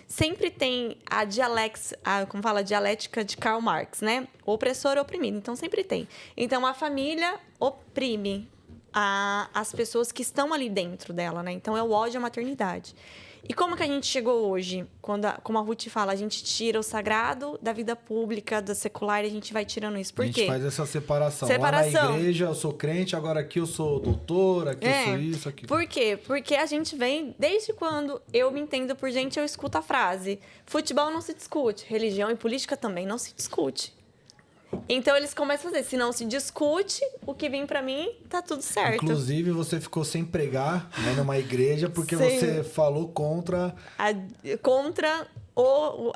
Sempre tem a dialética de Karl Marx, né? O opressor e o oprimido, então sempre tem. Então a família oprime as pessoas que estão ali dentro dela, né? Então é o ódio à maternidade. E como que a gente chegou hoje? Como a Ruth fala, a gente tira o sagrado da vida pública, da secular, e a gente vai tirando isso. Por quê? A gente faz essa separação. Lá na igreja eu sou crente, agora aqui eu sou doutora, aqui eu sou isso, aqui. Por quê? Porque a gente vem, desde quando eu me entendo por gente, eu escuto a frase: futebol não se discute, religião e política também não se discute. Então eles começam a dizer, se não se discute, o que vem pra mim, tá tudo certo. Inclusive, você ficou sem pregar, né, numa igreja porque você falou contra... Contra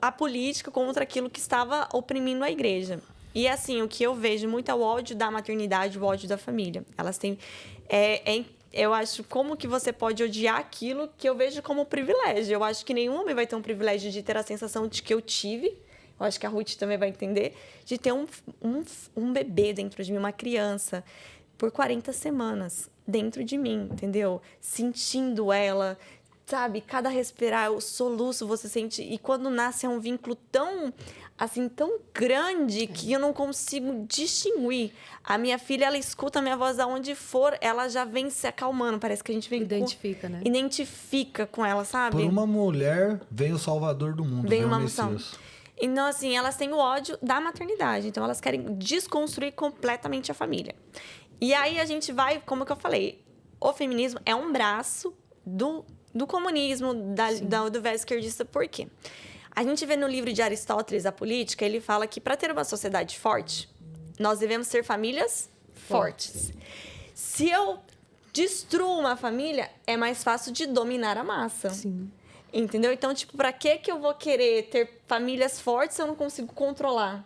a política, contra aquilo que estava oprimindo a igreja. E assim, o que eu vejo muito é o ódio da maternidade, o ódio da família. Elas têm... eu acho, como que você pode odiar aquilo que eu vejo como privilégio? Eu acho que nenhum homem vai ter um privilégio de ter a sensação de que eu tive... Eu acho que a Ruth também vai entender, de ter um bebê dentro de mim, uma criança, por 40 semanas dentro de mim, entendeu? Sentindo ela, sabe? Cada respirar, o soluço você sente. E quando nasce é um vínculo tão grande que eu não consigo distinguir. A minha filha, ela escuta a minha voz aonde for, ela já vem se acalmando. Parece que a gente vem... Identifica, né? Identifica com ela, sabe? Por uma mulher, vem o salvador do mundo. Vem uma missão. Então, assim, elas têm o ódio da maternidade. Então, elas querem desconstruir completamente a família. E aí, a gente vai, como que eu falei, o feminismo é um braço do comunismo, do viés esquerdista. Por quê? A gente vê no livro de Aristóteles, A Política, ele fala que para ter uma sociedade forte, nós devemos ser famílias fortes. Se eu destruo uma família, é mais fácil de dominar a massa. Sim. Entendeu? Então, tipo, pra que eu vou querer ter famílias fortes se eu não consigo controlar?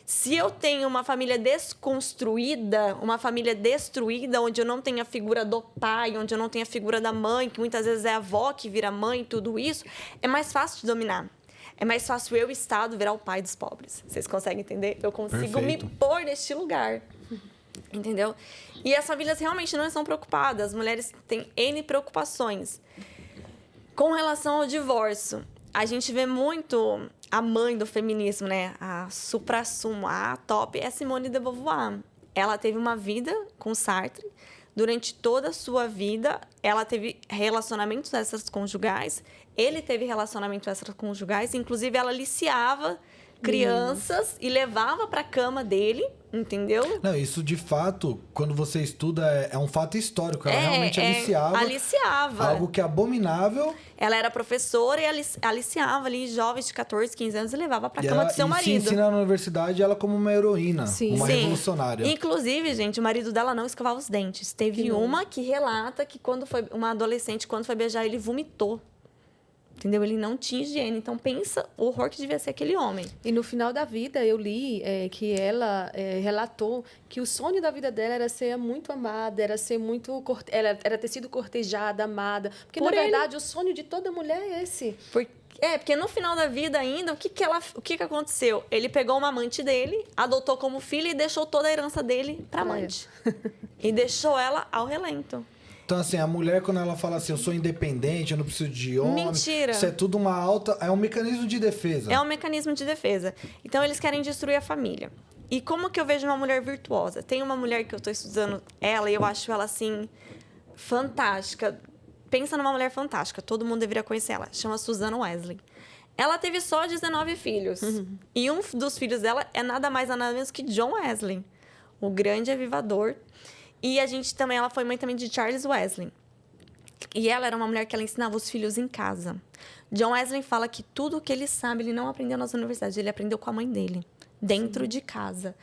Se eu tenho uma família desconstruída, uma família destruída, onde eu não tenho a figura do pai, onde eu não tenho a figura da mãe, que muitas vezes é a avó que vira mãe, tudo isso, é mais fácil de dominar. É mais fácil eu, Estado, virar o pai dos pobres. Vocês conseguem entender? Eu consigo me pôr neste lugar. Entendeu? E as famílias realmente não estão preocupadas. As mulheres têm N preocupações. Com relação ao divórcio, a gente vê muito a mãe do feminismo, né? A supra-sumo, a top é Simone de Beauvoir. Ela teve uma vida com Sartre. Durante toda a sua vida, ela teve relacionamentos extraconjugais. Ele teve relacionamentos extraconjugais. Inclusive, ela aliciava crianças e levava para a cama dele, entendeu? Não, isso de fato, quando você estuda, é um fato histórico. Ela realmente aliciava. Algo que é abominável. Ela era professora e aliciava ali jovens de 14, 15 anos e levava para a cama do seu marido. E se ensina na universidade ela como uma heroína, uma revolucionária. Inclusive, gente, o marido dela não escovava os dentes. Teve uma que relata que quando foi uma adolescente, quando foi beijar ele, vomitou. entendeu? Ele não tinha higiene. Então, pensa o horror que devia ser aquele homem. E no final da vida, eu li que ela relatou que o sonho da vida dela era ser muito amada, era ser muito... Era ter sido cortejada, amada. Porque, na verdade, o sonho de toda mulher é esse. Porque no final da vida ainda, o que aconteceu? Ele pegou uma amante dele, adotou como filha e deixou toda a herança dele pra amante. E deixou ela ao relento. Então, assim, a mulher, quando ela fala assim, eu sou independente, eu não preciso de homem... Mentira. Isso é tudo é um mecanismo de defesa. É um mecanismo de defesa. Então, eles querem destruir a família. E como que eu vejo uma mulher virtuosa? Tem uma mulher que eu tô estudando ela e eu acho ela, assim, fantástica. Pensa numa mulher fantástica, todo mundo deveria conhecer ela. Chama Susan Wesley. Ela teve só 19 filhos. E um dos filhos dela é nada mais nada menos que John Wesley, o grande avivador. E ela foi mãe também de Charles Wesley. E ela era uma mulher que ela ensinava os filhos em casa. John Wesley fala que tudo o que ele sabe, ele não aprendeu nas universidades, ele aprendeu com a mãe dele. Dentro de casa.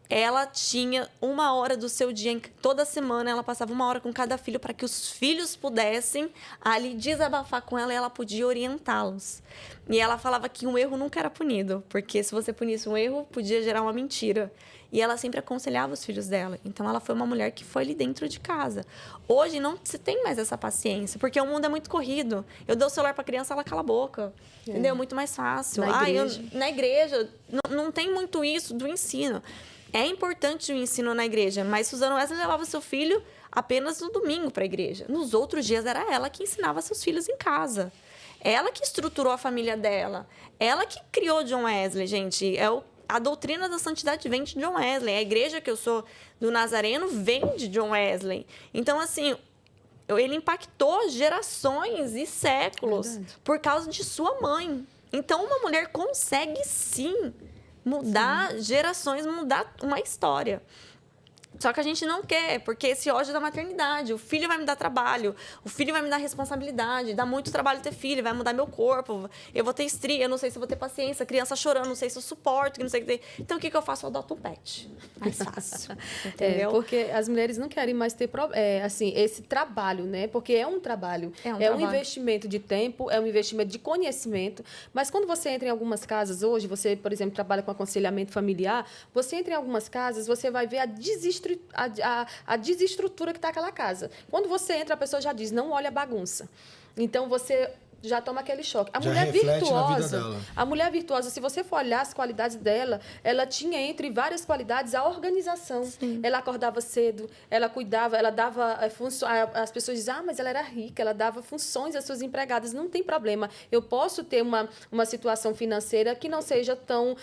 Ela tinha 1 hora do seu dia, toda semana ela passava 1 hora com cada filho para que os filhos pudessem ali desabafar com ela e ela podia orientá-los. E ela falava que um erro nunca era punido, porque se você punisse um erro, podia gerar uma mentira. E ela sempre aconselhava os filhos dela. Então, ela foi uma mulher que foi ali dentro de casa. Hoje, não se tem mais essa paciência, porque o mundo é muito corrido. Eu dou o celular para a criança, ela cala a boca. Entendeu? Muito mais fácil. Na igreja não tem muito isso do ensino. É importante o ensino na igreja, mas Susan Wesley levava seu filho apenas no domingo para a igreja. Nos outros dias, era ela que ensinava seus filhos em casa. Ela que estruturou a família dela. Ela que criou John Wesley, gente. A doutrina da santidade vem de John Wesley. A igreja que eu sou do Nazareno vem de John Wesley. Então, assim, ele impactou gerações e séculos por causa de sua mãe. Então, uma mulher consegue, sim, mudar gerações, mudar uma história. Só que a gente não quer, porque esse ódio da maternidade. O filho vai me dar trabalho, o filho vai me dar responsabilidade, dá muito trabalho ter filho, vai mudar meu corpo, eu vou ter estria, eu não sei se eu vou ter paciência, criança chorando, não sei se eu suporto, não sei o que. Então, o que eu faço? Eu adoto um pet. Mais fácil. Entendeu? Porque as mulheres não querem mais ter assim, esse trabalho, né? Porque é um trabalho. É um investimento de tempo, é um investimento de conhecimento. Mas quando você entra em algumas casas hoje, você, por exemplo, trabalha com aconselhamento familiar, você entra em algumas casas, você vai ver a desestrutura que está aquela casa. Quando você entra, a pessoa já diz, não olha a bagunça. Então, você já toma aquele choque. A mulher virtuosa, se você for olhar as qualidades dela, ela tinha, entre várias qualidades, a organização. Sim. Ela acordava cedo, ela cuidava, ela dava funções. As pessoas dizem, mas ela era rica, ela dava funções às suas empregadas. Não tem problema. Eu posso ter uma situação financeira que não seja tão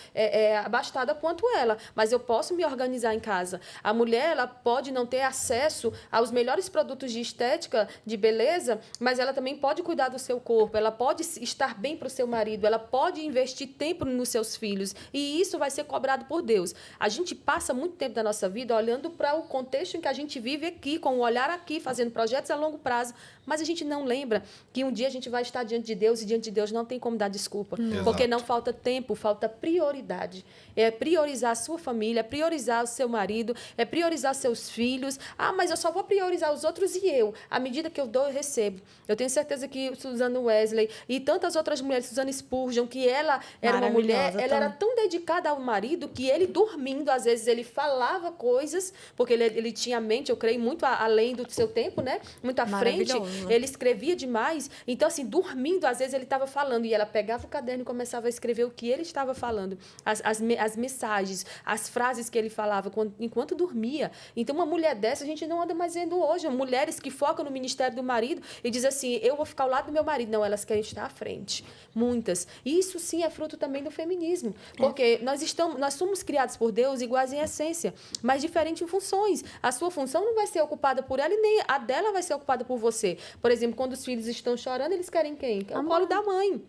abastada quanto ela, mas eu posso me organizar em casa. A mulher, ela pode não ter acesso aos melhores produtos de estética, de beleza, mas ela também pode cuidar do seu corpo. Ela pode estar bem para o seu marido, ela pode investir tempo nos seus filhos, e isso vai ser cobrado por Deus. A gente passa muito tempo da nossa vida olhando para o contexto em que a gente vive aqui, com o olhar aqui, fazendo projetos a longo prazo, mas a gente não lembra que um dia a gente vai estar diante de Deus, e diante de Deus não tem como dar desculpa, porque não falta tempo, falta prioridade. É priorizar a sua família, é priorizar o seu marido, é priorizar seus filhos. Mas eu só vou priorizar os outros e eu. À medida que eu dou, eu recebo. Eu tenho certeza que Susan Wesley e tantas outras mulheres, Susan Spurgeon, que ela era uma mulher, ela era tão dedicada ao marido que ele, dormindo, às vezes ele falava coisas, porque ele tinha a mente, eu creio, muito além do seu tempo, né? Muito à frente. Ele escrevia demais. Então, assim, dormindo, às vezes ele estava falando, e ela pegava o caderno e começava a escrever o que ele estava falando, as mensagens, as frases que ele falava enquanto dormia. Então, uma mulher dessa a gente não anda mais vendo hoje. Mulheres que focam no ministério do marido e dizem assim, eu vou ficar ao lado do meu marido. Não, elas querem estar à frente. Muitas. E isso, sim, é fruto também do feminismo. Porque nós somos criados por Deus iguais em essência, mas diferentes em funções. A sua função não vai ser ocupada por ela e nem a dela vai ser ocupada por você. Por exemplo, quando os filhos estão chorando, eles querem quem? O colo da mãe.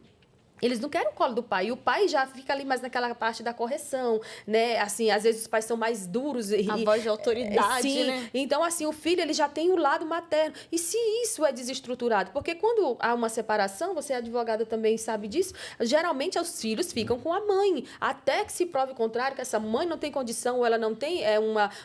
Eles não querem o colo do pai. E o pai já fica ali mais naquela parte da correção, né? Assim, às vezes os pais são mais duros. A voz de autoridade, sim, né? Então, assim, o filho, ele já tem o lado materno. E se isso é desestruturado? Porque quando há uma separação, você é advogada também sabe disso, geralmente os filhos ficam com a mãe. Até que se prove o contrário, que essa mãe não tem condição ou ela não tem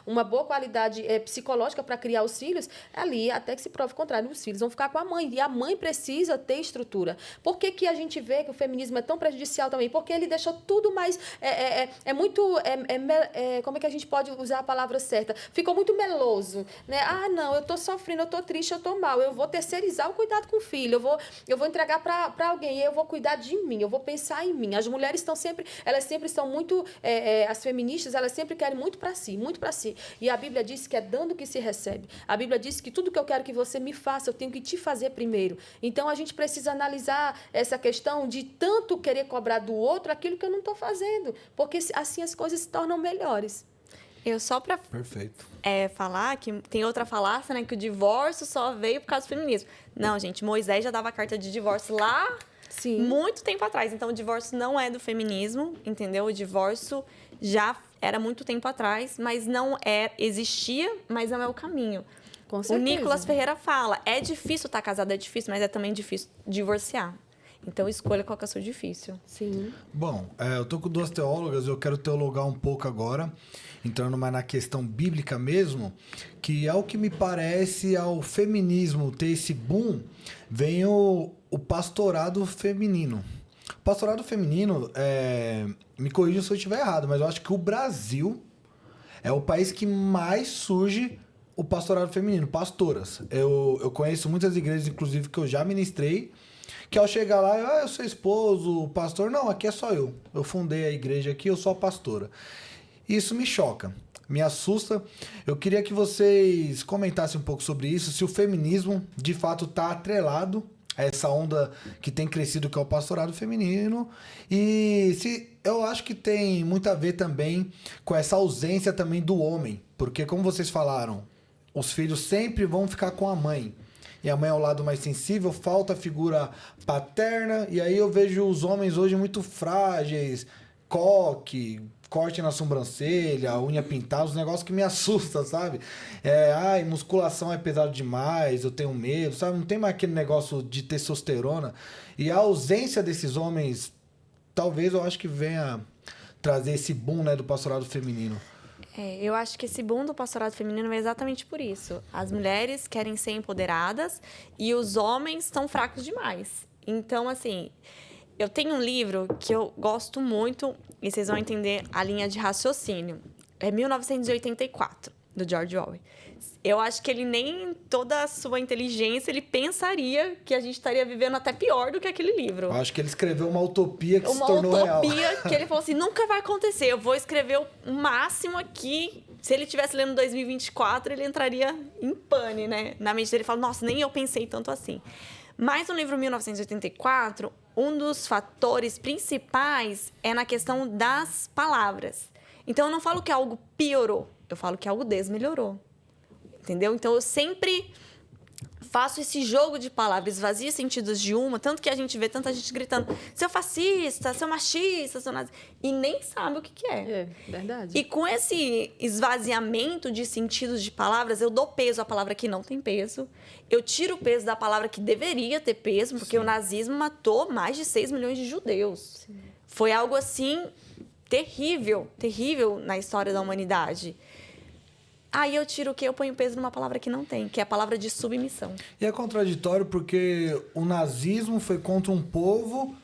uma boa qualidade psicológica para criar os filhos, ali, até que se prove o contrário, os filhos vão ficar com a mãe. E a mãe precisa ter estrutura. Por que que a gente vê que o feminismo é tão prejudicial também? Porque ele deixou tudo mais... como é que a gente pode usar a palavra certa? Ficou muito meloso, né? Ah, não, eu tô sofrendo, eu tô triste, eu tô mal. Eu vou terceirizar o cuidado com o filho. Eu vou entregar para alguém. Eu vou cuidar de mim. Eu vou pensar em mim. As mulheres elas sempre são muito... as feministas, elas sempre querem muito para si, muito para si. E a Bíblia diz que é dando que se recebe. A Bíblia diz que tudo que eu quero que você me faça, eu tenho que te fazer primeiro. Então, a gente precisa analisar essa questão de tanto querer cobrar do outro aquilo que eu não estou fazendo, porque assim as coisas se tornam melhores. Eu só para falar que tem outra falácia, né, que o divórcio só veio por causa do feminismo. Não, gente, Moisés já dava carta de divórcio lá muito tempo atrás. Então, o divórcio não é do feminismo, entendeu? O divórcio já era muito tempo atrás, mas existia, mas não é o caminho. Com certeza. O Nicolas Ferreira fala, é difícil estar casado, é difícil, mas é também difícil divorciar. Então, escolha qual que é o seu difícil. Sim. Bom, eu tô com duas teólogas, eu quero teologar um pouco agora, entrando mais na questão bíblica mesmo, que ao que me parece, ao feminismo ter esse boom, vem o pastorado feminino. O pastorado feminino, me corrija se eu estiver errado, mas eu acho que o Brasil é o país que mais surge o pastorado feminino, pastoras. Eu conheço muitas igrejas, inclusive, que eu já ministrei, que ao chegar lá, eu sou esposo, pastor. Não, aqui é só eu. Eu fundei a igreja aqui, eu sou a pastora. Isso me choca, me assusta. Eu queria que vocês comentassem um pouco sobre isso, se o feminismo, de fato, está atrelado a essa onda que tem crescido, que é o pastorado feminino. E se eu acho que tem muito a ver também com essa ausência também do homem. Porque, como vocês falaram, os filhos sempre vão ficar com a mãe. E a mãe é o lado mais sensível, falta a figura paterna, e aí eu vejo os homens hoje muito frágeis, corte na sobrancelha, unha pintada, os negócios que me assustam, sabe? Musculação é pesado demais, eu tenho medo, sabe? Não tem mais aquele negócio de testosterona. E a ausência desses homens, talvez eu acho que venha trazer esse boom, né, do pastorado feminino. Eu acho que esse boom do pastorado feminino é exatamente por isso. As mulheres querem ser empoderadas e os homens estão fracos demais. Então, assim, eu tenho um livro que eu gosto muito e vocês vão entender a linha de raciocínio. É 1984, do George Orwell. Eu acho que ele nem toda a sua inteligência ele pensaria que a gente estaria vivendo até pior do que aquele livro. Eu acho que ele escreveu uma utopia que se tornou real. Uma utopia que ele falou assim, nunca vai acontecer. Eu vou escrever o máximo aqui. Se ele estivesse lendo 2024, ele entraria em pane, né? Na mente dele, ele fala, nossa, nem eu pensei tanto assim. Mas no livro 1984, um dos fatores principais é na questão das palavras. Então, eu não falo que algo piorou, eu falo que algo desmelhorou. Entendeu? Então, eu sempre faço esse jogo de palavras, esvazia sentidos de uma, tanto que a gente vê tanta gente gritando, seu fascista, seu machista, seu nazi, e nem sabe o que é. É, verdade. E com esse esvaziamento de sentidos de palavras, eu dou peso à palavra que não tem peso, eu tiro o peso da palavra que deveria ter peso, porque o nazismo matou mais de 6 milhões de judeus. Sim. Foi algo, assim, terrível, terrível na história da humanidade. Aí eu tiro o quê? Eu ponho peso numa palavra que não tem, que é a palavra de submissão. E é contraditório porque o nazismo foi contra um povo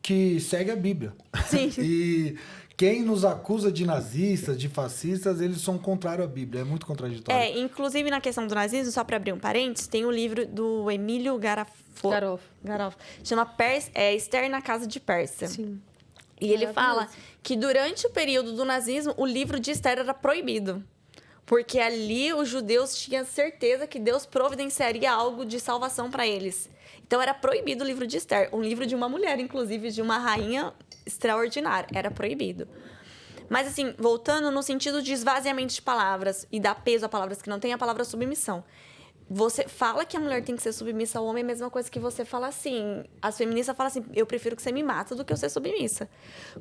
que segue a Bíblia. Sim. E quem nos acusa de nazistas, de fascistas, eles são contrários à Bíblia. É muito contraditório. Inclusive na questão do nazismo, só para abrir um parênteses, tem um livro do Emílio Garoff. Chama Esther na Casa de Pérsia. Sim. E ele fala que durante o período do nazismo, o livro de Esther era proibido. Porque ali os judeus tinham certeza que Deus providenciaria algo de salvação para eles. Então, era proibido o livro de Esther. Um livro de uma mulher, inclusive, de uma rainha extraordinária. Era proibido. Mas, assim, voltando no sentido de esvaziamento de palavras e dar peso a palavras que não têm, a palavra submissão. você fala que a mulher tem que ser submissa ao homem, é a mesma coisa que você fala assim. As feministas falam assim, eu prefiro que você me mata do que eu ser submissa.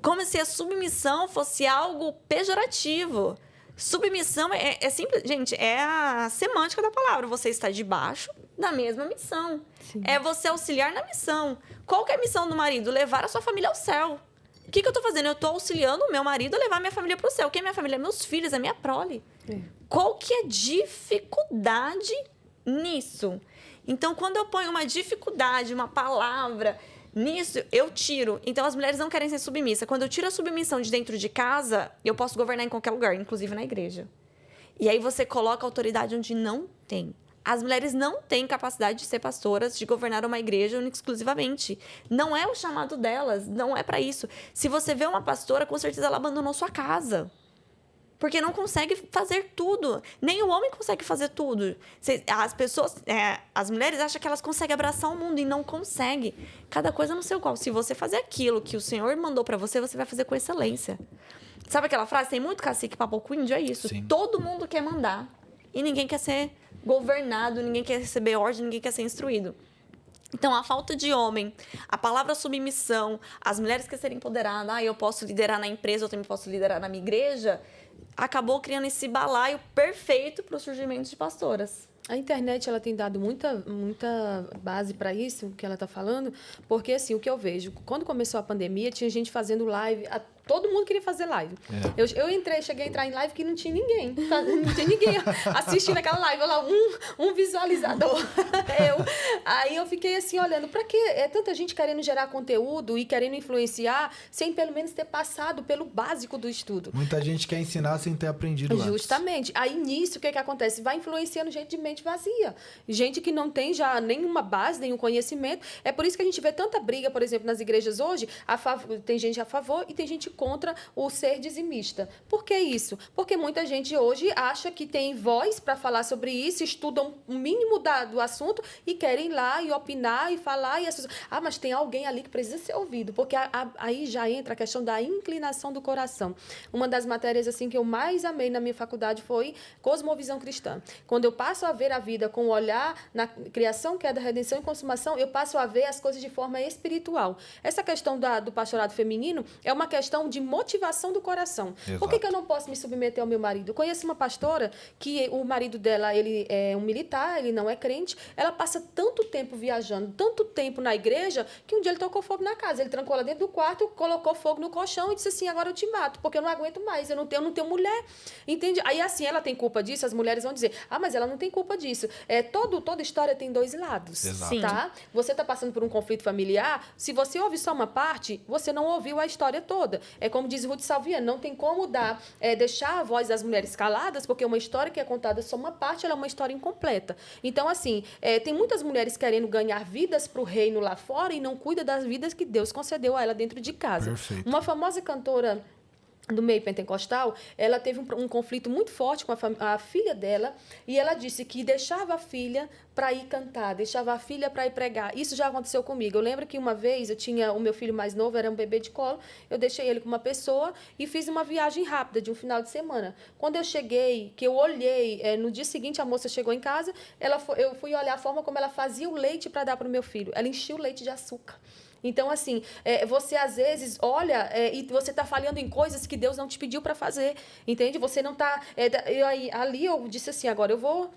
Como se a submissão fosse algo pejorativo. Submissão é simples. Gente, é a semântica da palavra. Você está debaixo da mesma missão. Sim. É você auxiliar na missão. Qual que é a missão do marido? Levar a sua família ao céu. O que eu estou fazendo? Eu estou auxiliando o meu marido a levar minha família para o céu. Quem é minha família? Meus filhos, é minha prole. Qual que é a dificuldade nisso? Então, quando eu ponho uma dificuldade, uma palavra nisso, eu tiro. Então, as mulheres não querem ser submissas. Quando eu tiro a submissão de dentro de casa, eu posso governar em qualquer lugar, inclusive na igreja. E aí você coloca autoridade onde não tem. As mulheres não têm capacidade de ser pastoras, de governar uma igreja exclusivamente. Não é o chamado delas, não é para isso. Se você vê uma pastora, com certeza ela abandonou sua casa. Porque não consegue fazer tudo. Nem o homem consegue fazer tudo. As pessoas, as mulheres acham que elas conseguem abraçar o mundo e não conseguem. Cada coisa no seu qual. Se você fazer aquilo que o Senhor mandou para você, você vai fazer com excelência. Sabe aquela frase? Tem muito cacique para pouco índio? É isso. Sim. Todo mundo quer mandar. E ninguém quer ser governado, ninguém quer receber ordem, ninguém quer ser instruído. Então, a falta de homem, a palavra submissão, as mulheres querem ser empoderadas, eu posso liderar na empresa, eu também posso liderar na minha igreja, acabou criando esse balaio perfeito para o surgimento de pastoras. A internet ela tem dado muita base para isso que ela está falando, porque assim, o que eu vejo, quando começou a pandemia, tinha gente fazendo live, todo mundo queria fazer live. Eu cheguei a entrar em live que não tinha ninguém. Não tinha ninguém assistindo aquela live. Lá, um visualizador. Aí eu fiquei assim, olhando, para que é tanta gente querendo gerar conteúdo e querendo influenciar, sem pelo menos ter passado pelo básico do estudo. Muita gente quer ensinar sem ter aprendido antes. Justamente. Aí, nisso, o que acontece? Vai influenciando gente de mente vazia. Gente que não tem já nenhuma base, nenhum conhecimento. É por isso que a gente vê tanta briga, por exemplo, nas igrejas hoje. Tem gente a favor e tem gente contra o ser dizimista. Por que isso? Porque muita gente hoje acha que tem voz para falar sobre isso, estudam o mínimo do assunto e querem ir lá e opinar e falar. Mas tem alguém ali que precisa ser ouvido, porque aí já entra a questão da inclinação do coração. Uma das matérias assim que eu mais amei na minha faculdade foi Cosmovisão Cristã. Quando eu passo a ver a vida com o olhar na criação, queda, redenção e consumação, eu passo a ver as coisas de forma espiritual. Essa questão do pastorado feminino é uma questão de motivação do coração. Exato. Por que eu não posso me submeter ao meu marido? Eu conheço uma pastora que o marido dela, ele é um militar, ele não é crente, ela passa tanto tempo viajando, tanto tempo na igreja, que um dia ele tocou fogo na casa. Ele trancou ela dentro do quarto, colocou fogo no colchão e disse assim, agora eu te mato, porque eu não aguento mais, eu não tenho mulher. Entende? Aí assim, ela tem culpa disso, as mulheres vão dizer, mas ela não tem culpa disso. Toda história tem dois lados. Exato. Tá? Você está passando por um conflito familiar, se você ouve só uma parte, você não ouviu a história toda. É como diz Ruth Salviano, não tem como deixar a voz das mulheres caladas, porque uma história que é contada só uma parte, ela é uma história incompleta. Então, assim, tem muitas mulheres querendo ganhar vidas para o reino lá fora e não cuida das vidas que Deus concedeu a ela dentro de casa. Perfeito. Uma famosa cantora do meio pentecostal, ela teve um conflito muito forte com a filha dela, e ela disse que deixava a filha para ir cantar, deixava a filha para ir pregar. Isso já aconteceu comigo. Eu lembro que uma vez eu tinha o meu filho mais novo, era um bebê de colo, eu deixei ele com uma pessoa e fiz uma viagem rápida de um final de semana. Quando eu cheguei, que eu olhei, no dia seguinte a moça chegou em casa, eu fui olhar a forma como ela fazia o leite para dar para o meu filho. Ela enchia o leite de açúcar. Então, assim, você às vezes olha e você está falhando em coisas que Deus não te pediu para fazer, entende? Você não está... ali eu disse assim, agora eu vou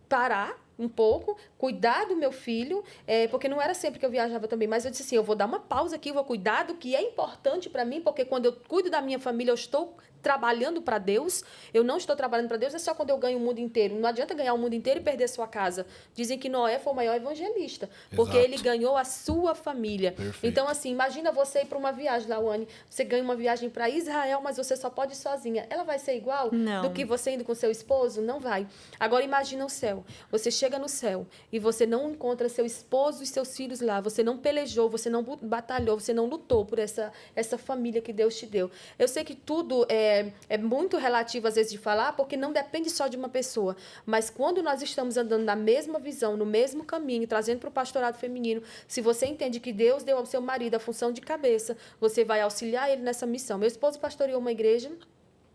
parar um pouco, cuidar do meu filho, porque não era sempre que eu viajava também, mas eu disse assim, eu vou dar uma pausa aqui, eu vou cuidar do que é importante para mim, porque quando eu cuido da minha família, eu estou trabalhando para Deus, eu não estou trabalhando para Deus, é só quando eu ganho o mundo inteiro. Não adianta ganhar o mundo inteiro e perder sua casa. Dizem que Noé foi o maior evangelista, porque ele ganhou a sua família. Perfeito. Então, assim, imagina você ir para uma viagem, Lawane, você ganha uma viagem para Israel, mas você só pode ir sozinha. Ela vai ser igual Não. do que você indo com seu esposo? Não vai. Agora, imagina o céu. Você chega no céu e você não encontra seu esposo e seus filhos lá, você não pelejou, você não batalhou, você não lutou por essa família que Deus te deu. Eu sei que tudo é muito relativo, às vezes, de falar, porque não depende só de uma pessoa. Mas quando nós estamos andando na mesma visão, no mesmo caminho, trazendo para o pastorado feminino, se você entende que Deus deu ao seu marido a função de cabeça, você vai auxiliar ele nessa missão. Meu esposo pastoreou uma igreja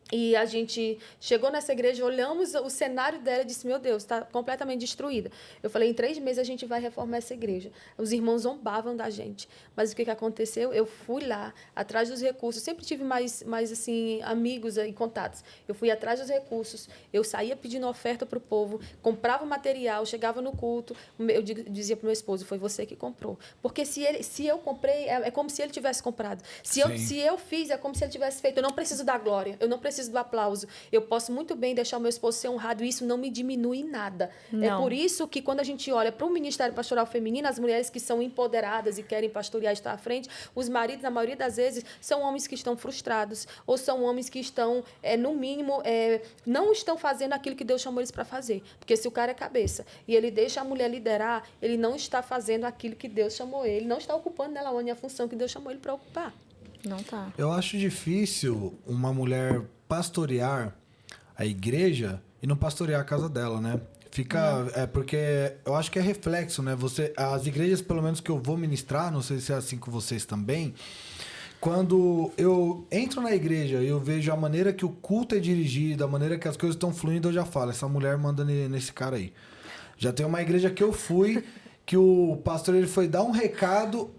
E a gente chegou nessa igreja, olhamos o cenário dela e disse, meu Deus, está completamente destruída. Eu falei, em 3 meses a gente vai reformar essa igreja. Os irmãos zombavam da gente. Mas o que aconteceu? Eu fui lá, atrás dos recursos. Sempre tive mais assim, amigos e contatos. Eu fui atrás dos recursos. Eu saía pedindo oferta para o povo, comprava material, chegava no culto. Eu dizia para o meu esposo, foi você que comprou. Porque se eu comprei, é como se ele tivesse comprado. Se eu fiz, é como se ele tivesse feito. Eu não preciso da glória, eu não preciso do aplauso. Eu posso muito bem deixar o meu esposo ser honrado e isso não me diminui em nada. Não. É por isso que quando a gente olha para o Ministério Pastoral Feminino, as mulheres que são empoderadas e querem pastorear e estar à frente, os maridos, na maioria das vezes, são homens que estão frustrados ou são homens que estão, no mínimo, não estão fazendo aquilo que Deus chamou eles para fazer. Porque se o cara é cabeça e ele deixa a mulher liderar, ele não está fazendo aquilo que Deus chamou ele, não está ocupando nela a função que Deus chamou ele para ocupar. Não tá. Eu acho difícil uma mulher pastorear a igreja e não pastorear a casa dela, né? Porque eu acho que é reflexo, né? As igrejas, pelo menos que eu vou ministrar, não sei se é assim com vocês também, quando eu entro na igreja e eu vejo a maneira que o culto é dirigido, a maneira que as coisas estão fluindo, eu já falo, essa mulher manda nesse cara aí. Já tem uma igreja que eu fui, que o pastor ele foi dar um recado,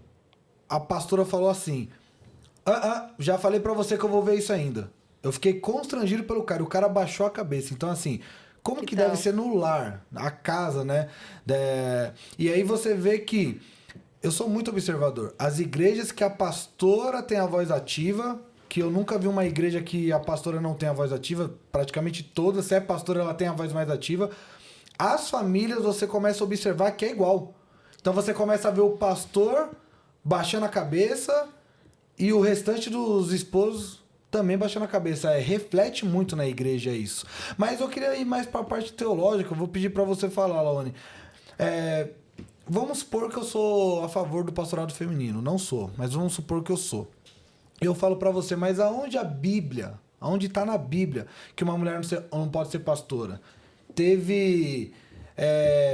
a pastora falou assim, já falei pra você que eu vou ver isso ainda. Eu fiquei constrangido pelo cara. O cara baixou a cabeça. Então, assim, como que deve ser no lar, a casa, né? E aí você vê que... Eu sou muito observador. As igrejas que a pastora tem a voz ativa, que eu nunca vi uma igreja que a pastora não tem a voz ativa, praticamente todas, se é pastora, ela tem a voz mais ativa. As famílias, você começa a observar que é igual. Então, você começa a ver o pastor baixando a cabeça e o restante dos esposos... também baixando a cabeça. Reflete muito na igreja isso. Mas eu queria ir mais para a parte teológica. Eu vou pedir para você falar, Lawane. Vamos supor que eu sou a favor do pastorado feminino. Não sou, mas vamos supor que eu sou. Eu falo para você, mas aonde está na Bíblia que uma mulher não pode ser pastora? Teve